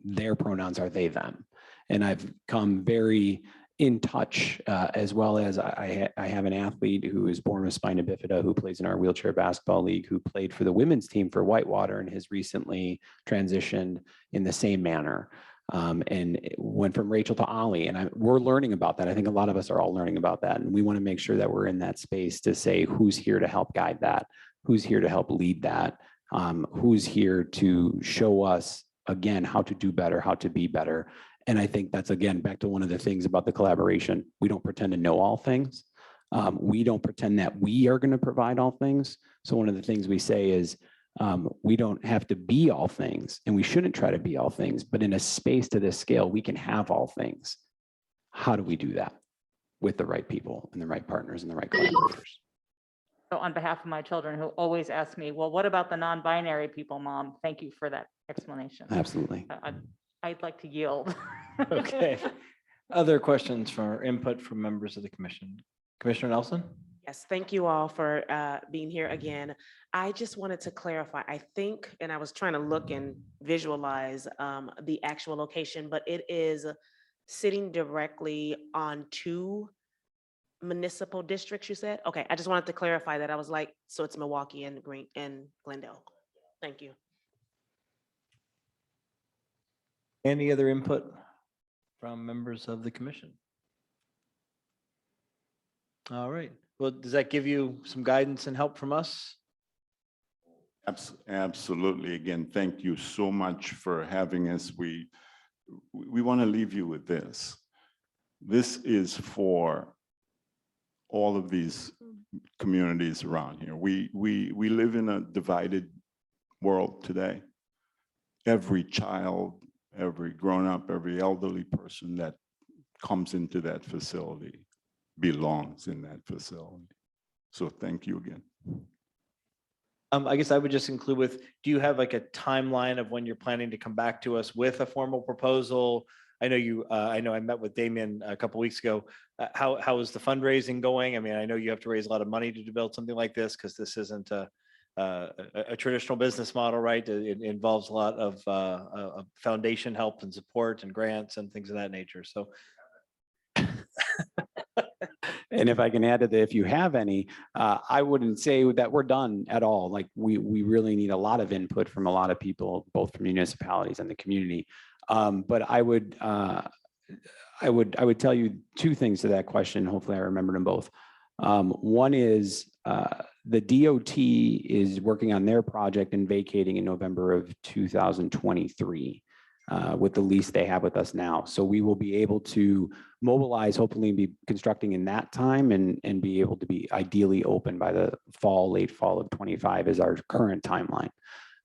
their pronouns are they, them. And I've come very in touch, as well as I have an athlete who is born with spina bifida who plays in our wheelchair basketball league, who played for the women's team for Whitewater and has recently transitioned in the same manner. And it went from Rachel to Ollie, and we're learning about that. I think a lot of us are all learning about that. And we want to make sure that we're in that space to say who's here to help guide that, who's here to help lead that, who's here to show us, again, how to do better, how to be better. And I think that's, again, back to one of the things about the collaboration. We don't pretend to know all things. We don't pretend that we are going to provide all things. So one of the things we say is we don't have to be all things, and we shouldn't try to be all things, but in a space to this scale, we can have all things. How do we do that with the right people and the right partners and the right collaborators? So on behalf of my children who always ask me, well, what about the non-binary people, Mom? Thank you for that explanation. Absolutely. I'd like to yield. Okay. Other questions or input from members of the commission? Commissioner Nelson? Yes, thank you all for being here again. I just wanted to clarify, I think, and I was trying to look and visualize the actual location, but it is sitting directly on two municipal districts, you said? Okay, I just wanted to clarify that. I was like, so it's Milwaukee and Glendale. Thank you. Any other input from members of the commission? All right. Well, does that give you some guidance and help from us? Absolutely. Again, thank you so much for having us. We want to leave you with this. This is for all of these communities around here. We live in a divided world today. Every child, every grown-up, every elderly person that comes into that facility belongs in that facility. So thank you again. I guess I would just include with, do you have like a timeline of when you're planning to come back to us with a formal proposal? I know I met with Damien a couple weeks ago. How is the fundraising going? I mean, I know you have to raise a lot of money to build something like this because this isn't a traditional business model, right? It involves a lot of foundation help and support and grants and things of that nature. So. And if I can add to that, if you have any, I wouldn't say that we're done at all. Like we really need a lot of input from a lot of people, both from municipalities and the community. But I would tell you two things to that question. Hopefully I remembered them both. One is the DOT is working on their project and vacating in November of 2023. with the lease they have with us now. So we will be able to mobilize, hopefully be constructing in that time and be able to be ideally open by the late fall of 25 is our current timeline.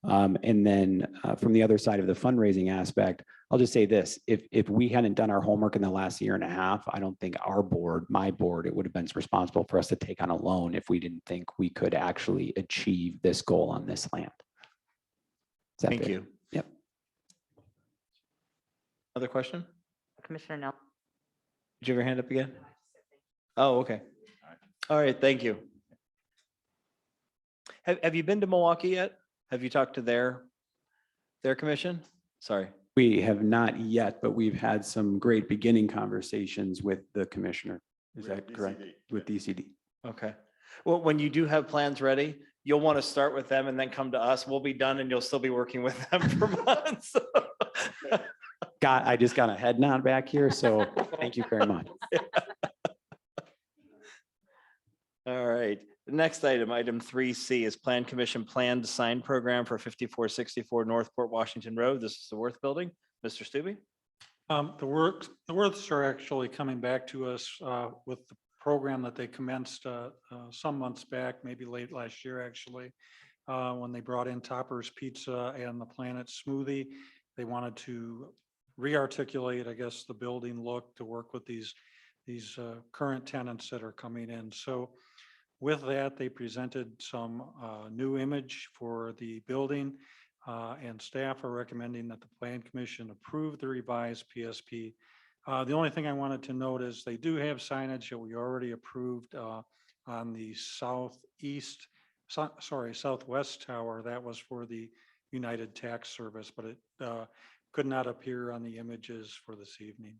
And then from the other side of the fundraising aspect, I'll just say this, if we hadn't done our homework in the last year and a half, I don't think our board, my board, it would have been responsible for us to take on a loan if we didn't think we could actually achieve this goal on this land. Is that Thank fair? you. Yep. Other question? Commissioner Nell. Did you have your hand up again? Oh, okay. All right, thank you. Have you been to Milwaukee yet? Have you talked to their commission? Sorry. We have not yet, but we've had some great beginning conversations with the commissioner. Is that correct? With DCD. Okay. Well, when you do have plans ready, you'll want to start with them and then come to us. We'll be done and you'll still be working with them for months. I just got a head nod back here, so thank you very much. All right. The next item, item 3C, is Plan Commission Planned Sign Program for 5464 Northport Washington Road. This is the Worth Building. Mr. Stubbe? The Worths are actually coming back to us with the program that they commenced some months back, maybe late last year, actually, when they brought in Topper's Pizza and the Planet Smoothie. They wanted to re-articulate, I guess, the building look to work with these current tenants that are coming in. So with that, they presented some new image for the building, and staff are recommending that the Plan Commission approve the revised PSP. The only thing I wanted to note is they do have signage that we already approved on the southwest tower. That was for the United Tax Service, but it could not appear on the images for this evening.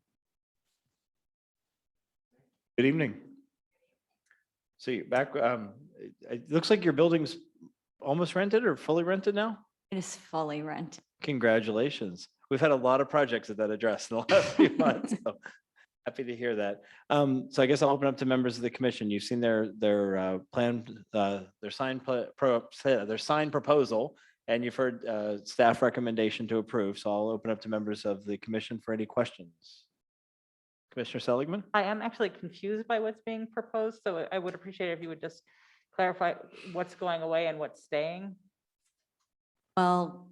Good evening. So you're back, it looks like your building's almost rented or fully rented now? It is fully rented. Congratulations. We've had a lot of projects at that address in the last few months. So happy to hear that. So I guess I'll open up to members of the commission. You've seen their plan, their sign proposal, and you've heard staff recommendation to approve. So I'll open up to members of the commission for any questions. Commissioner Seligman? I am actually confused by what's being proposed, so I would appreciate if you would just clarify what's going away and what's staying. Well,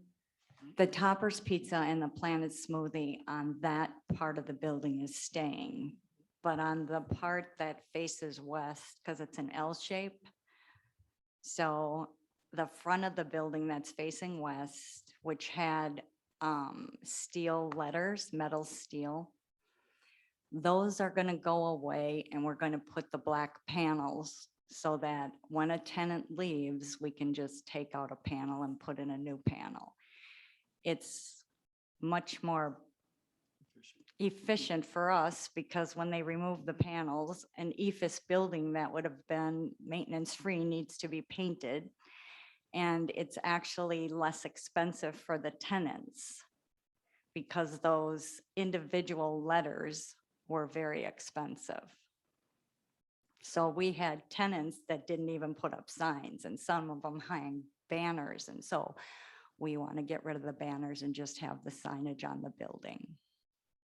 the Topper's Pizza and the Planet Smoothie on that part of the building is staying. But on the part that faces west, because it's an L shape, so the front of the building that's facing west, which had steel letters, metal steel, those are going to go away, and we're going to put the black panels so that when a tenant leaves, we can just take out a panel and put in a new panel. It's much more efficient for us because when they remove the panels, an EFIS building that would have been maintenance free needs to be painted. And it's actually less expensive for the tenants because those individual letters were very expensive. So we had tenants that didn't even put up signs, and some of them hang banners. And so we want to get rid of the banners and just have the signage on the building.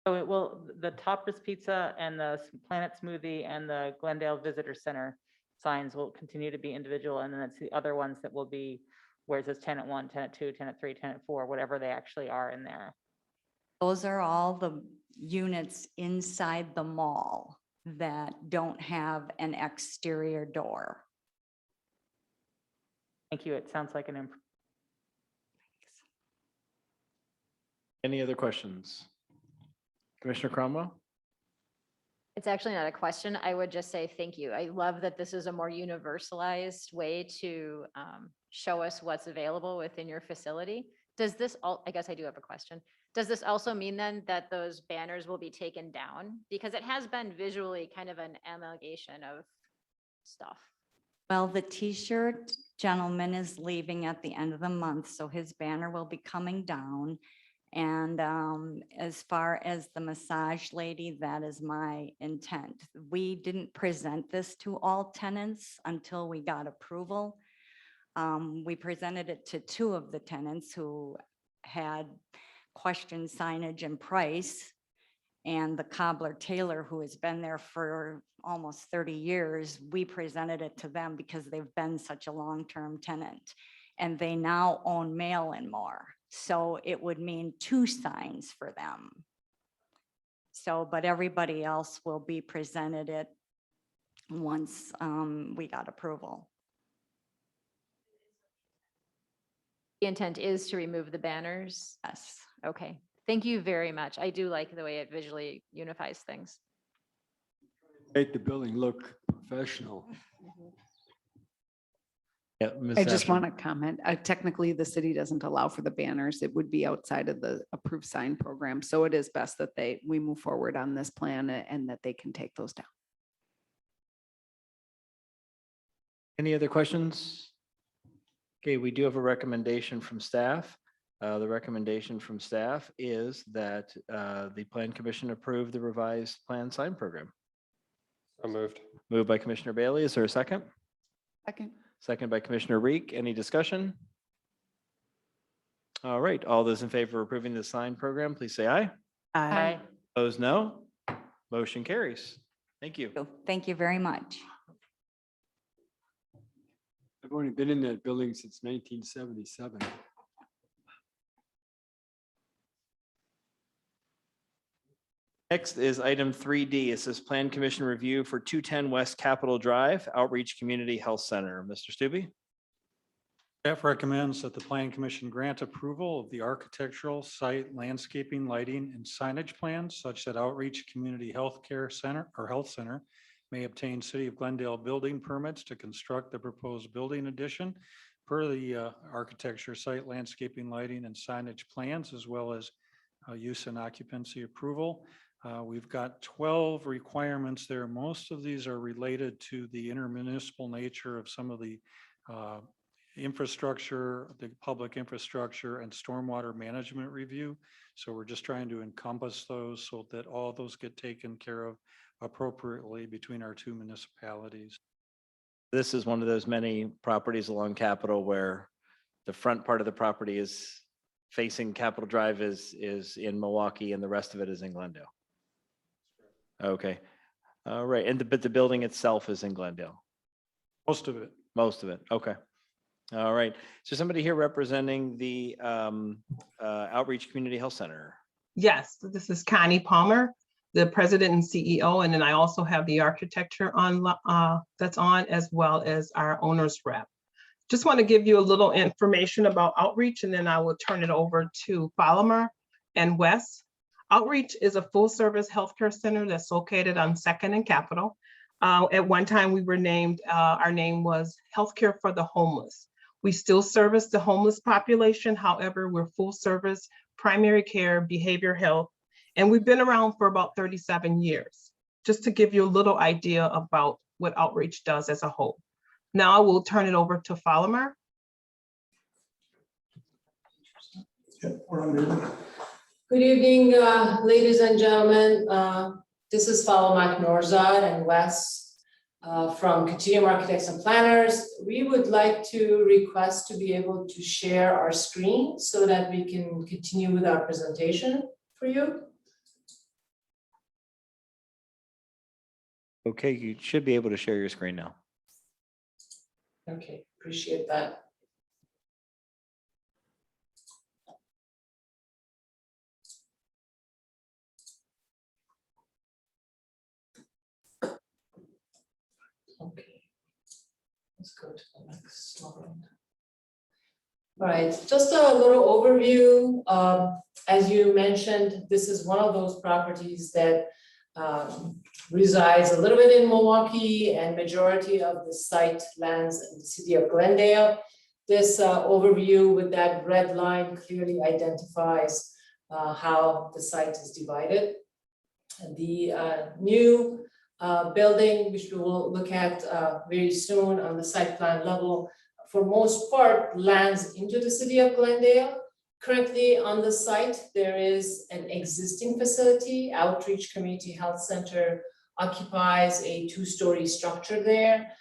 So it will, the Topper's Pizza and the Planet Smoothie and the Glendale Visitor Center signs will continue to be individual, and then it's the other ones that will be where it says tenant 1, tenant 2, tenant 3, tenant 4, whatever they actually are in there. Those are all the units inside the mall that don't have an exterior door. Thank you. It sounds like an improvement. Any other questions? Commissioner Cromwell? It's actually not a question. I would just say thank you. I love that this is a more universalized way to show us what's available within your facility. Does this all, I guess I do have a question. Does this also mean then that those banners will be taken down? Because it has been visually kind of an amalgamation of stuff. Well, the t-shirt gentleman is leaving at the end of the month, so his banner will be coming down. And as far as the massage lady, that is my intent. We didn't present this to all tenants until we got approval. We presented it to 2 of the tenants who had questioned signage and price. And the cobbler Taylor, who has been there for almost 30 years, we presented it to them because they've been such a long-term tenant. And they now own Mail and More. So it would mean 2 signs for them. So, but everybody else will be presented it once we got approval. The intent is to remove the banners. Yes. Okay, thank you very much. I do like the way it visually unifies things. Make the building look professional. Yeah, Ms. I just Asher. want to comment, technically, the city doesn't allow for the banners. It would be outside of the approved sign program. So it is best that we move forward on this plan and that they can take those down. Any other questions? Okay, we do have a recommendation from staff. The recommendation from staff is that the Plan Commission approve the revised plan sign program. So moved. Moved by Commissioner Bailey. Is there a second? Second. Second by Commissioner Reek. Any discussion? All right, all those in favor of approving the sign program, please say aye. Aye. Opposed, no. Motion carries. Thank you. Thank you very much. I've only been in that building since 1977. Next is item 3D. It says Plan Commission review for 210 West Capitol Drive Outreach Community Health Center. Mr. Stubbe? Staff recommends that the Plan Commission grant approval of the architectural, site, landscaping, lighting, and signage plans such that Outreach Community Healthcare Center or Health Center may obtain City of Glendale building permits to construct the proposed building addition per the architecture, site, landscaping, lighting, and signage plans, as well as use and occupancy approval. We've got 12 requirements there. Most of these are related to the intermunicipal nature of some of the infrastructure, the public infrastructure and stormwater management review. So we're just trying to encompass those so that all those get taken care of appropriately between our 2 municipalities. This is one of those many properties along Capitol where the front part of the property is facing Capitol Drive is in Milwaukee and the rest of it is in Glendale. Okay. All right. But the building itself is in Glendale. Most of it. Most of it. Okay. All right. So somebody here representing the Outreach Community Health Center. Yes, this is Connie Palmer, the president and CEO, and then I also have the architecture on that's on, as well as our owner's rep. Just want to give you a little information about Outreach, and then I will turn it over to Folimer and Wes. Outreach is a full-service healthcare center that's located on 2nd and Capitol. At one time, we were named, our name was Healthcare for the Homeless. We still service the homeless population. However, we're full service, primary care, behavior health, and we've been around for about 37 years, just to give you a little idea about what Outreach does as a whole. Now I will turn it over to Folimer. Good evening, ladies and gentlemen. This is Folimer Norzad and Wes from Continuum Architects and Planners. We would like to request to be able to share our screen so that we can continue with our presentation for you. Okay, you should be able to share your screen now. Okay, appreciate that. Okay, let's go to the next slide. All right, just a little overview. As you mentioned, this is one of those properties that resides a little bit in Milwaukee, and majority of the site lands in the city of Glendale. This overview with that red line clearly identifies how the site is divided. The new building, which we will look at very soon on the site plan level, for most part lands into the city of Glendale. Currently on the site, there is an existing facility. Outreach Community Health Center occupies a 2-story structure there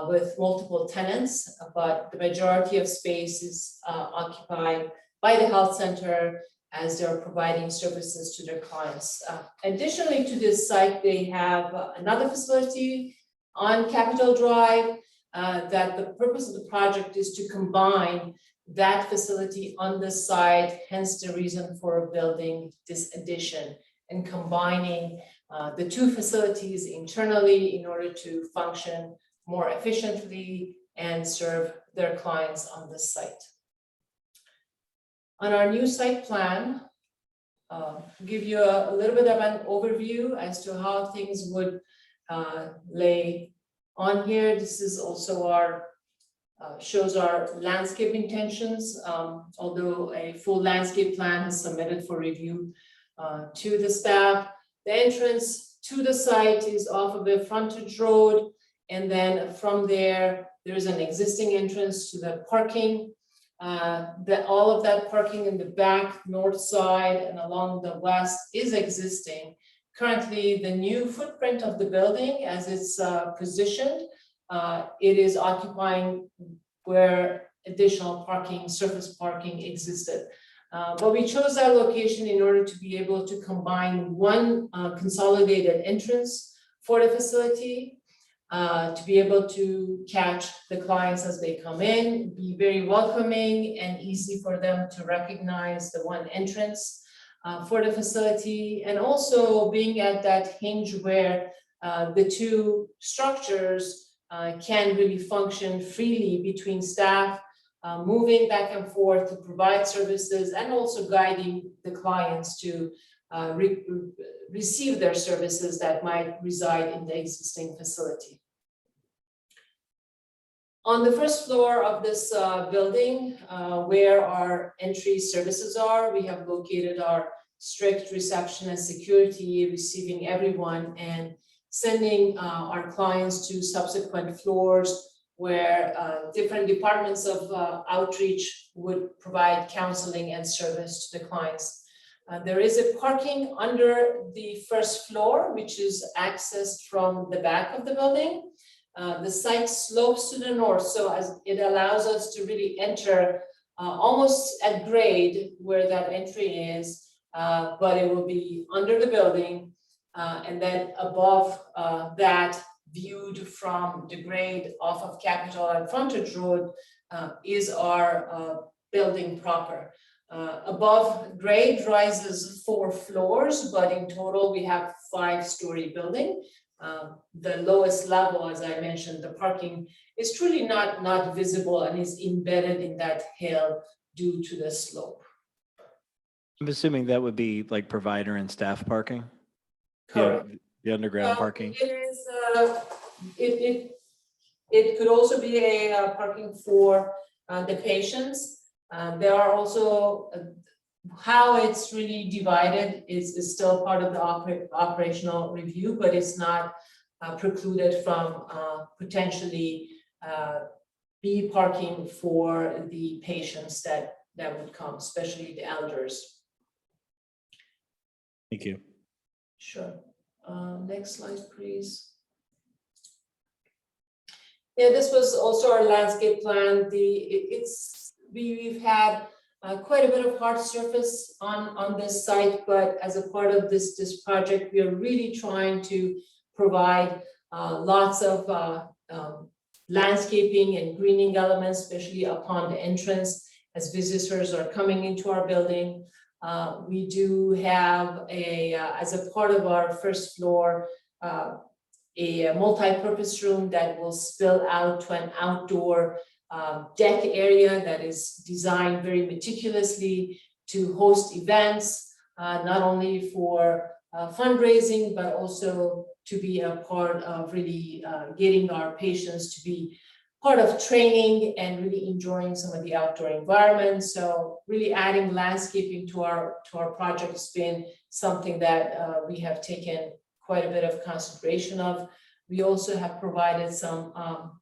with multiple tenants, but the majority of space is occupied by the health center as they're providing services to their clients. Additionally to this site, they have another facility on Capitol Drive that the purpose of the project is to combine that facility on the site, hence the reason for building this addition and combining the two facilities internally in order to function more efficiently and serve their clients on this site. On our new site plan, give you a little bit of an overview as to how things would lay on here. This is also our shows our landscape intentions, although a full landscape plan is submitted for review to the staff. The entrance to the site is off of a frontage road, and then from there, there is an existing entrance to the parking. All of that parking in the back, north side, and along the west is existing. Currently, the new footprint of the building, as it's positioned, it is occupying where additional parking, surface parking existed. But we chose that location in order to be able to combine one consolidated entrance for the facility, to be able to catch the clients as they come in, be very welcoming and easy for them to recognize the one entrance for the facility, and also being at that hinge where the two structures can really function freely between staff, moving back and forth to provide services, and also guiding the clients to receive their services that might reside in the existing facility. On the first floor of this building, where our entry services are, we have located our strict reception and security, receiving everyone and sending our clients to subsequent floors where different departments of outreach would provide counseling and service to the clients. There is a parking under the first floor, which is accessed from the back of the building. The site slopes to the north, so as it allows us to really enter almost at grade where that entry is, but it will be under the building, and then above that, viewed from the grade off of Capitol and Frontage Road, is our building proper. Above grade rises 4 floors, but in total we have 5-story building. The lowest level, as I mentioned, the parking is truly not visible and is embedded in that hill due to the slope. I'm assuming that would be like provider and staff parking? Correct. The underground parking? It is, it could also be a parking for the patients. There are also, how it's really divided is still part of the operational review, but it's not precluded from potentially be parking for the patients that would come, especially the elders. Thank you. Sure. Next slide, please. Yeah, this was also our landscape plan. We've had quite a bit of hard surface on this site, but as a part of this project, we are really trying to provide lots of landscaping and greening elements, especially upon the entrance as visitors are coming into our building. We do have as a part of our first floor, a multi-purpose room that will spill out to an outdoor deck area that is designed very meticulously to host events, not only for fundraising, but also to be a part of really getting our patients to be part of training and really enjoying some of the outdoor environment. So really adding landscaping to our project has been something that we have taken quite a bit of consideration of. We also have provided some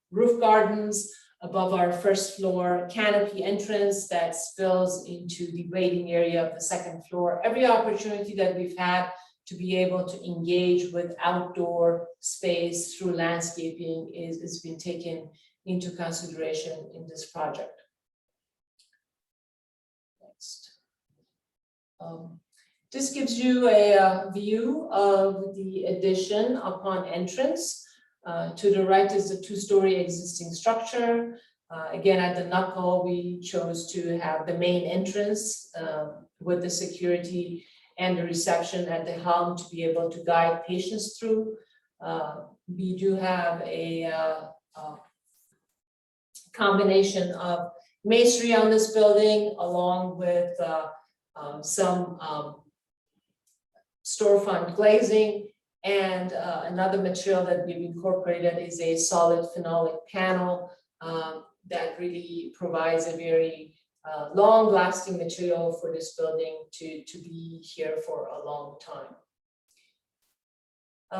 roof gardens above our first floor canopy entrance that spills into the waiting area of the second floor. Every opportunity that we've had to be able to engage with outdoor space through landscaping is been taken into consideration in this project. Next. This gives you a view of the addition upon entrance. To the right is the two-story existing structure. Again, at the knuckle, we chose to have the main entrance with the security and the reception at the helm to be able to guide patients through. We do have a combination of masonry on this building along with some storefront glazing, and another material that we've incorporated is a solid phenolic panel that really provides a very long-lasting material for this building to be here for a long time.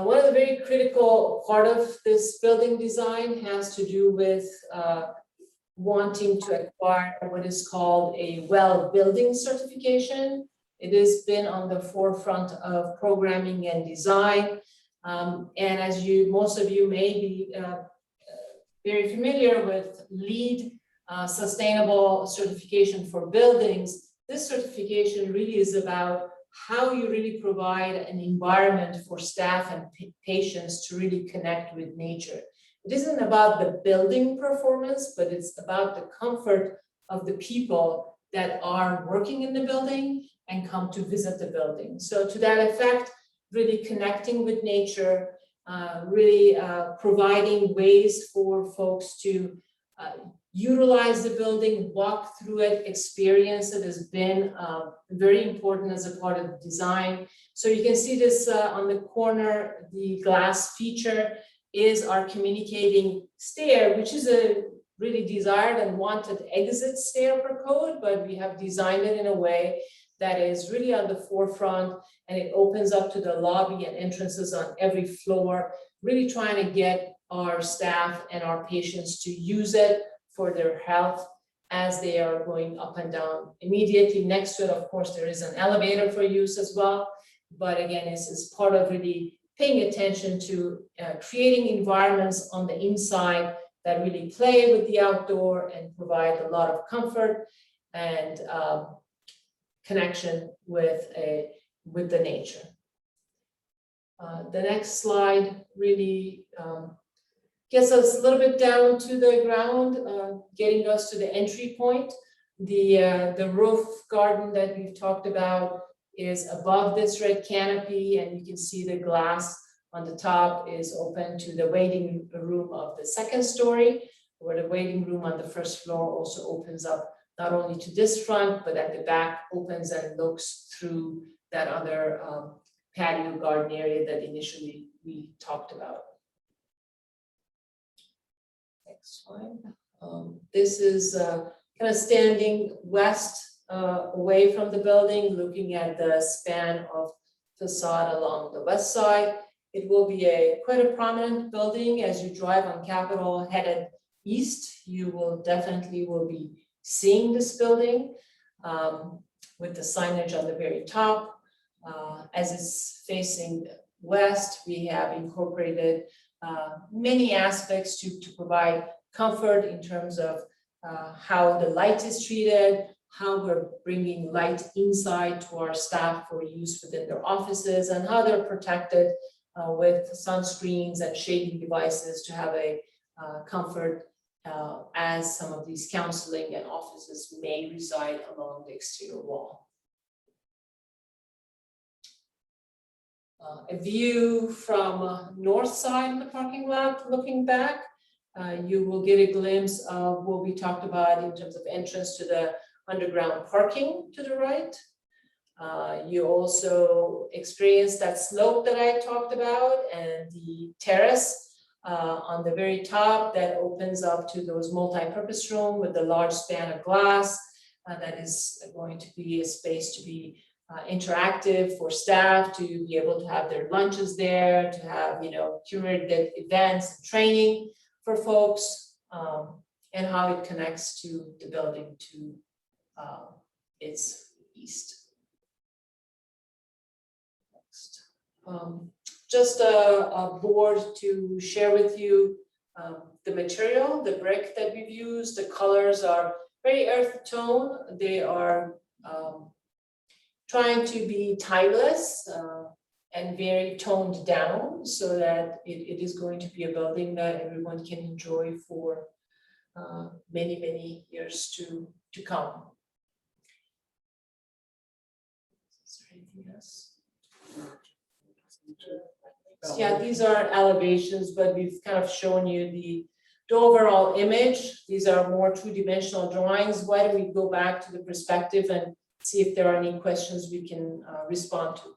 One of the very critical part of this building design has to do with wanting to acquire what is called a WELL building certification. It has been on the forefront of programming and design. And as most of you may be very familiar with LEED sustainable certification for buildings, this certification really is about how you really provide an environment for staff and patients to really connect with nature. It isn't about the building performance, but it's about the comfort of the people that are working in the building and come to visit the building. So to that effect, really connecting with nature, really providing ways for folks to utilize the building, walk through it, experience it has been very important as a part of the design. So you can see this on the corner, the glass feature is our communicating stair, which is a really desired and wanted exit stair per code, but we have designed it in a way that is really on the forefront, and it opens up to the lobby and entrances on every floor, really trying to get our staff and our patients to use it for their health as they are going up and down. Immediately next to it, of course, there is an elevator for use as well. But again, this is part of really paying attention to creating environments on the inside that really play with the outdoor and provide a lot of comfort and connection with the nature. The next slide really gets us a little bit down to the ground, getting us to the entry point. The roof garden that we've talked about is above this red canopy, and you can see the glass on the top is open to the waiting room of the second story, where the waiting room on the first floor also opens up not only to this front, but at the back opens and looks through that other patio garden area that initially we talked about. Next slide. This is kind of standing west away from the building, looking at the span of facade along the west side. It will be quite a prominent building as you drive on Capitol headed east. You will definitely be seeing this building with the signage on the very top. As it's facing west, we have incorporated many aspects to provide comfort in terms of how the light is treated, how we're bringing light inside to our staff for use within their offices, and how they're protected with sunscreens and shading devices to have a comfort as some of these counseling and offices may reside along the exterior wall. A view from north side of the parking lot, looking back, you will get a glimpse of what we talked about in terms of entrance to the underground parking to the right. You also experience that slope that I talked about and the terrace on the very top that opens up to those multi-purpose room with the large span of glass. That is going to be a space to be interactive for staff to be able to have their lunches there, to have curated events, training for folks, and how it connects to the building to its east. Next. Just a board to share with you the material, the brick that we've used. The colors are very earth tone. They are trying to be timeless and very toned down so that it is going to be a building that everyone can enjoy for many, many years to come. Is there anything else? Yeah, these are elevations, but we've kind of shown you the overall image. These are more two-dimensional drawings. Why don't we go back to the perspective and see if there are any questions we can respond to.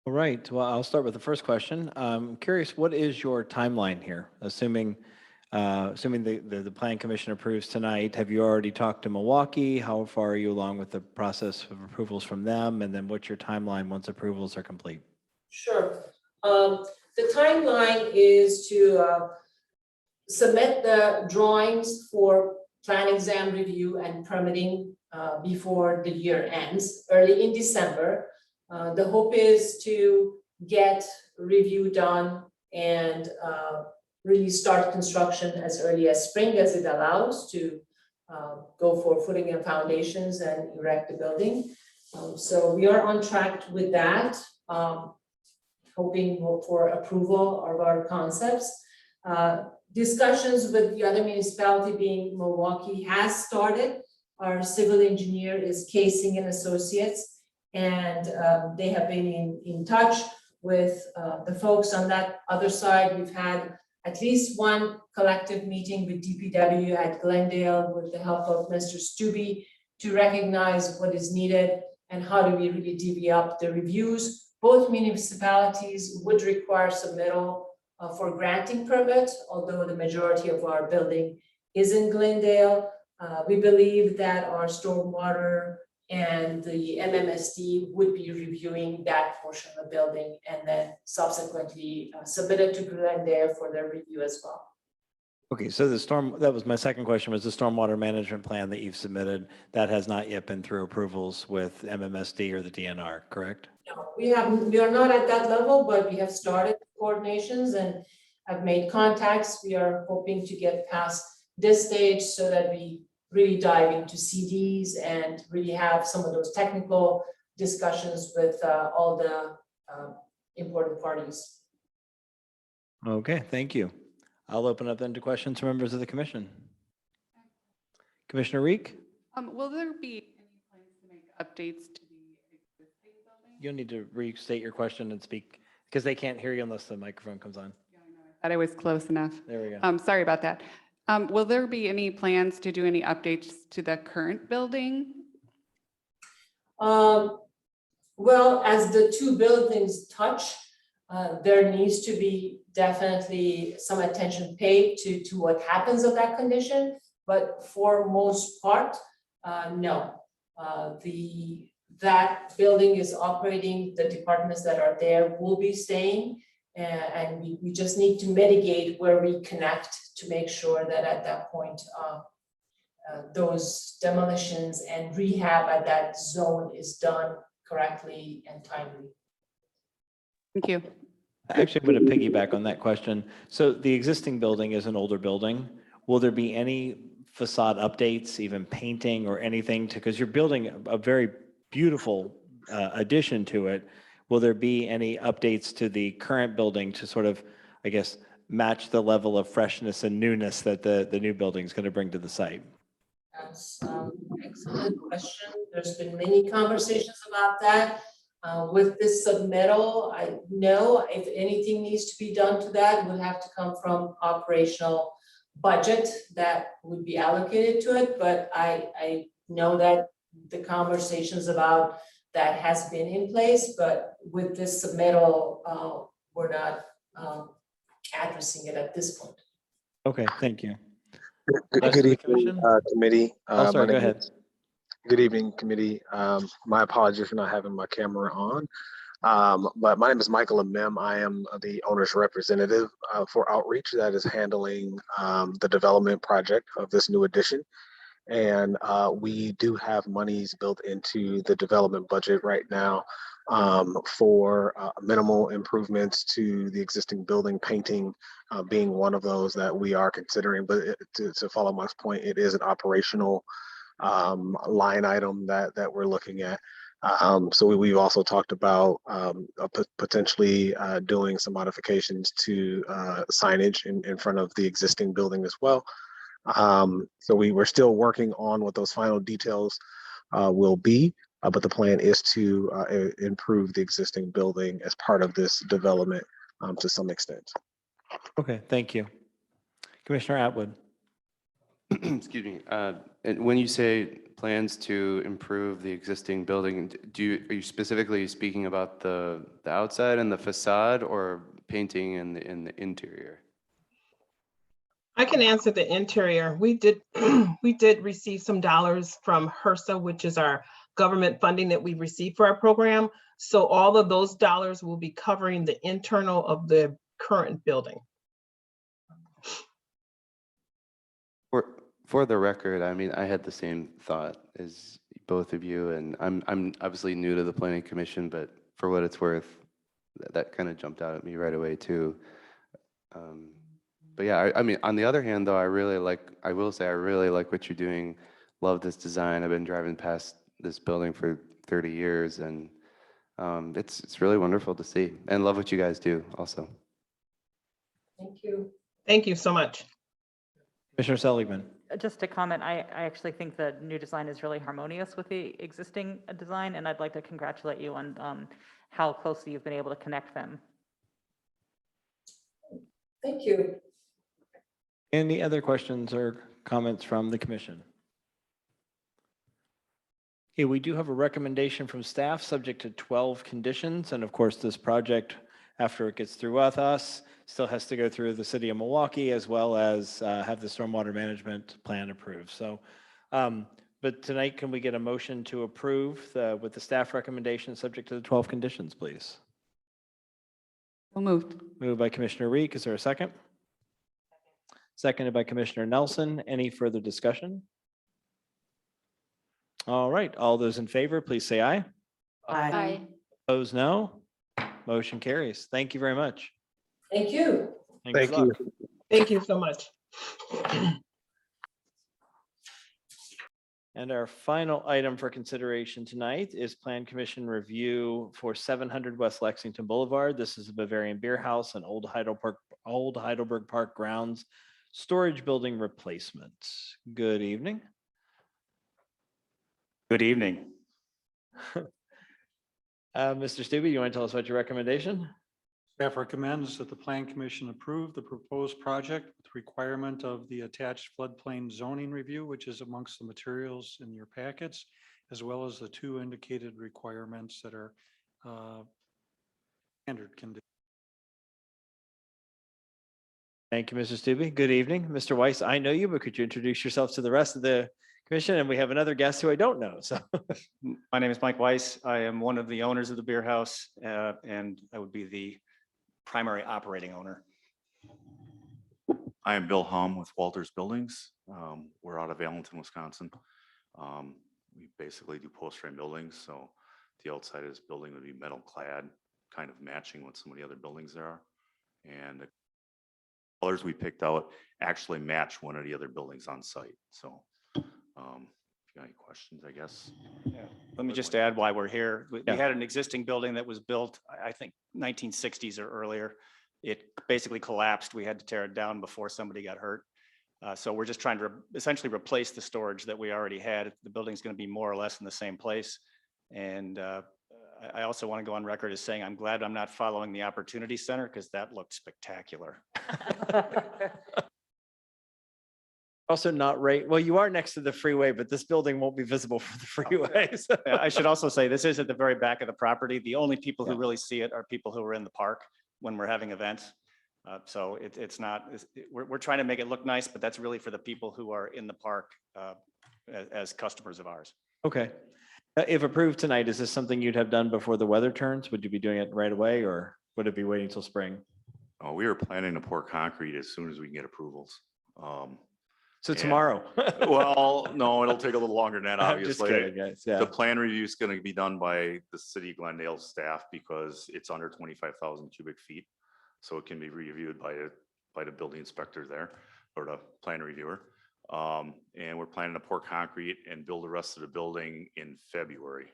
All right, well, I'll start with the first question. I'm curious, what is your timeline here? Assuming the plan commission approves tonight, have you already talked to Milwaukee? How far are you along with the process of approvals from them? And then what's your timeline once approvals are complete? Sure. The timeline is to submit the drawings for plan exam review and permitting before the year ends, early in December. The hope is to get review done and really start construction as early as spring as it allows to go for footing and foundations and erect the building. So we are on track with that, hoping for approval of our concepts. Discussions with the other municipality being Milwaukee has started. Our civil engineer is Casing and Associates, and they have been in touch with the folks on that other side. We've had at least one collective meeting with DPW at Glendale with the help of Mr. Stubbe to recognize what is needed and how do we really divvy up the reviews. Both municipalities would require submittal for granting permit, although the majority of our building is in Glendale. We believe that our stormwater and the MMSD would be reviewing that portion of the building and then subsequently submit it to Glendale for their review as well. Okay, so that was my second question, was the stormwater management plan that you've submitted, that has not yet been through approvals with MMSD or the DNR, correct? No, we are not at that level, but we have started coordinations and have made contacts. We are hoping to get past this stage so that we really dive into CDs and really have some of those technical discussions with all the important parties. Okay, thank you. I'll open up then to questions from members of the commission. Commissioner Reek? Will there be any plans to make updates to the existing building? You'll need to restate your question and speak, because they can't hear you unless the microphone comes on. Thought I was close enough. There we go. Sorry about that. Will there be any plans to do any updates to the current building? Well, as the two buildings touch, there needs to be definitely some attention paid to what happens of that condition, but for most part, no. That building is operating, the departments that are there will be staying, and we just need to mitigate where we connect to make sure that at that point, those demolitions and rehab at that zone is done correctly and timely. Thank you. Actually, I'm going to piggyback on that question. So the existing building is an older building. Will there be any facade updates, even painting or anything, because you're building a very beautiful addition to it? Will there be any updates to the current building to sort of, I guess, match the level of freshness and newness that the new building is going to bring to the site? That's excellent question. There's been many conversations about that. With this submittal, I know if anything needs to be done to that, it would have to come from operational budget that would be allocated to it. But I know that the conversations about that has been in place, but with this submittal, we're not addressing it at this point. Okay, thank you. Good evening, committee. Oh, sorry, go ahead. Good evening, committee. My apologies for not having my camera on. But my name is Michael Amem. I am the owner's representative for Outreach that is handling the development project of this new addition. And we do have monies built into the development budget right now for minimal improvements to the existing building, painting being one of those that we are considering. But to follow Mike's point, it is an operational line item that we're looking at. So we've also talked about potentially doing some modifications to signage in front of the existing building as well. So we're still working on what those final details will be, but the plan is to improve the existing building as part of this development to some extent. Okay, thank you. Commissioner Atwood. Excuse me. And when you say plans to improve the existing building, are you specifically speaking about the outside and the facade, or painting in the interior? I can answer the interior. We did we did receive some dollars from HRSA, which is our government funding that we receive for our program. So all of those dollars will be covering the internal of the current building. For the record, I mean, I had the same thought as both of you, and I'm obviously new to the Planning Commission, but for what it's worth, that kind of jumped out at me right away too. But yeah, I mean, on the other hand, though, I will say I really like what you're doing. Love this design. I've been driving past this building for 30 years, and it's really wonderful to see, and love what you guys do also. Thank you. Thank you so much. Commissioner Seligman. Just to comment, I actually think the new design is really harmonious with the existing design, and I'd like to congratulate you on how closely you've been able to connect them. Thank you. Any other questions or comments from the commission? Okay, we do have a recommendation from staff subject to 12 conditions. And of course, this project, after it gets through with us, still has to go through the city of Milwaukee, as well as have the stormwater management plan approved. So, but tonight, can we get a motion to approve with the staff recommendation subject to the 12 conditions, please? So moved. Moved by Commissioner Reek. Is there a second? Seconded by Commissioner Nelson. Any further discussion? All right, all those in favor, please say aye. Aye. Opposed, no. Motion carries. Thank you very much. Thank you. And good Thank you. luck. Thank you so much. And our final item for consideration tonight is Plan Commission review for 700 West Lexington Boulevard. This is a Bavarian Beer House and Old Heidelberg Park grounds storage building replacement. Good evening. Good evening. Mr. Stube, you want to tell us about your recommendation? Staff recommends that the Plan Commission approve the proposed project with requirement of the attached floodplain zoning review, which is amongst the materials in your packets, as well as the two indicated requirements that are standard conditions. Thank you, Mr. Stube. Good evening. Mr. Weiss, I know you, but could you introduce yourself to the rest of the commission? And we have another guest who I don't know. So My name is Mike Weiss. I am one of the owners of the beer house, and I would be the primary operating owner. I am Bill Hum with Walters Buildings. We're out of Allenton, Wisconsin. We basically do post frame buildings, so the outside of this building would be metal clad, kind of matching what some of the other buildings there are. And the colors we picked out actually match one of the other buildings on site. So if you got any questions, I guess. Yeah. Let me just add why we're here. We had an existing building that was built, I think 1960s or earlier. It basically collapsed. We had to tear it down before somebody got hurt. So we're just trying to essentially replace the storage that we already had. The building's going to be more or less in the same place. And I also want to go on record as saying I'm glad I'm not following the Opportunity Center, because that looked spectacular. also not right. Well, you are next to the freeway, but this building won't be visible from the freeway. So. I should also say this is at the very back of the property. The only people who really see it are people who are in the park when we're having events. So it's not, we're trying to make it look nice, but that's really for the people who are in the park as customers of ours. Okay. If approved tonight, is this something you'd have done before the weather turns? Would you be doing it right away, or would it be waiting till spring? Oh, we were planning to pour concrete as soon as we can get approvals. So tomorrow. Well, no, it'll take a little longer than that, I'm just obviously. kidding, guys. Yeah. The plan review is going to be done by the city of Glendale staff because it's under 25,000 cubic feet. So it can be reviewed by the building inspector there, or the plan reviewer. And we're planning to pour concrete and build the rest of the building in February.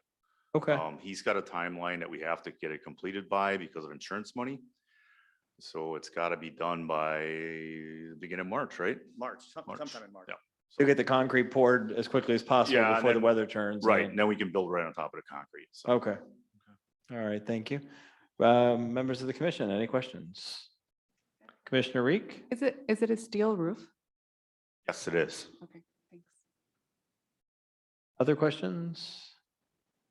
Okay. He's got a timeline that we have to get it completed by because of insurance money. So it's got to be done by the beginning of March, right? March, March. sometime in March. Yeah. So get the concrete poured as quickly as possible Yeah, and before the then- weather turns. and Right, then- and then we can build right on top of the concrete. So Okay. All right, thank you. Members of the commission, any questions? Commissioner Reek? Is it a steel roof? yes, it is. Okay, thanks. Other questions?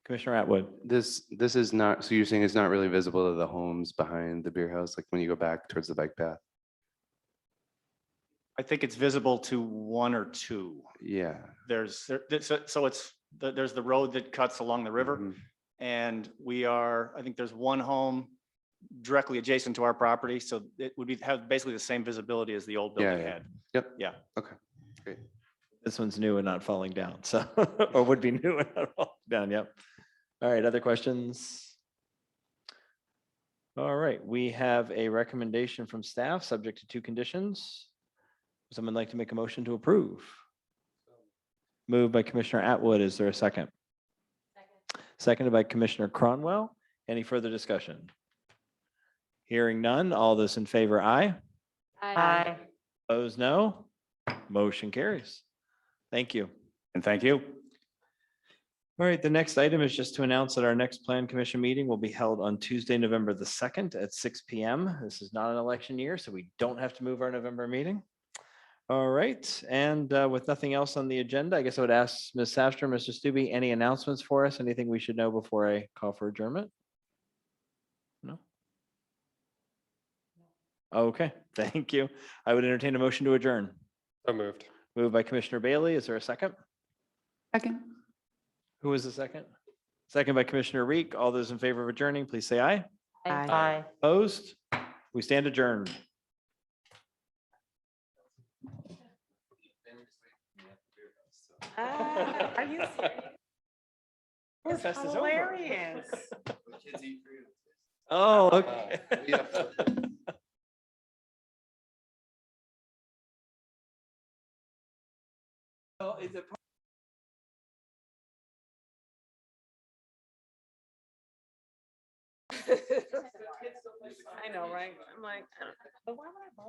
Commissioner Atwood? This is not, so you're saying it's not really visible to the homes behind the beer house, like when you go back towards the bike path? I think it's visible to one or two. Yeah. There's the road that cuts along the river. Mhm. And I think there's one home directly adjacent to our property. So it would have basically the same visibility as the old Yeah, building yeah. had. Yep. Yeah. Okay, great. This one's new and not falling down, so, or would be new and not falling down, yep. All right, other questions? All right, we have a recommendation from staff, subject to two conditions. Would someone like to make a motion to approve? Moved by Commissioner Atwood, is there a second? Seconded by Commissioner Cronwell. Any further discussion? Hearing none, all those in favor, aye. Aye. Opposed, no. Motion carries. Thank you. And thank you. All right, the next item is just to announce that our next plan commission meeting will be held on Tuesday, November the 2nd at 6 p.m. This is not an election year, so we don't have to move our November meeting. All right, and with nothing else on the agenda, I guess I would ask Ms. Savstrom, Mr. Stubbe, any announcements for us? Anything we should know before I call for adjournment? No? Okay, thank you. I would entertain a motion to adjourn. So moved. Moved by Commissioner Bailey. Is there a second? Second. Who was the second? Second by Commissioner Reek. All those in favor of adjourning, please say aye. Aye. Opposed? We stand adjourned. Are you serious? Our fest is over. Hilarious. Oh, okay. Well, is it? I know, right? I'm like, but why would I?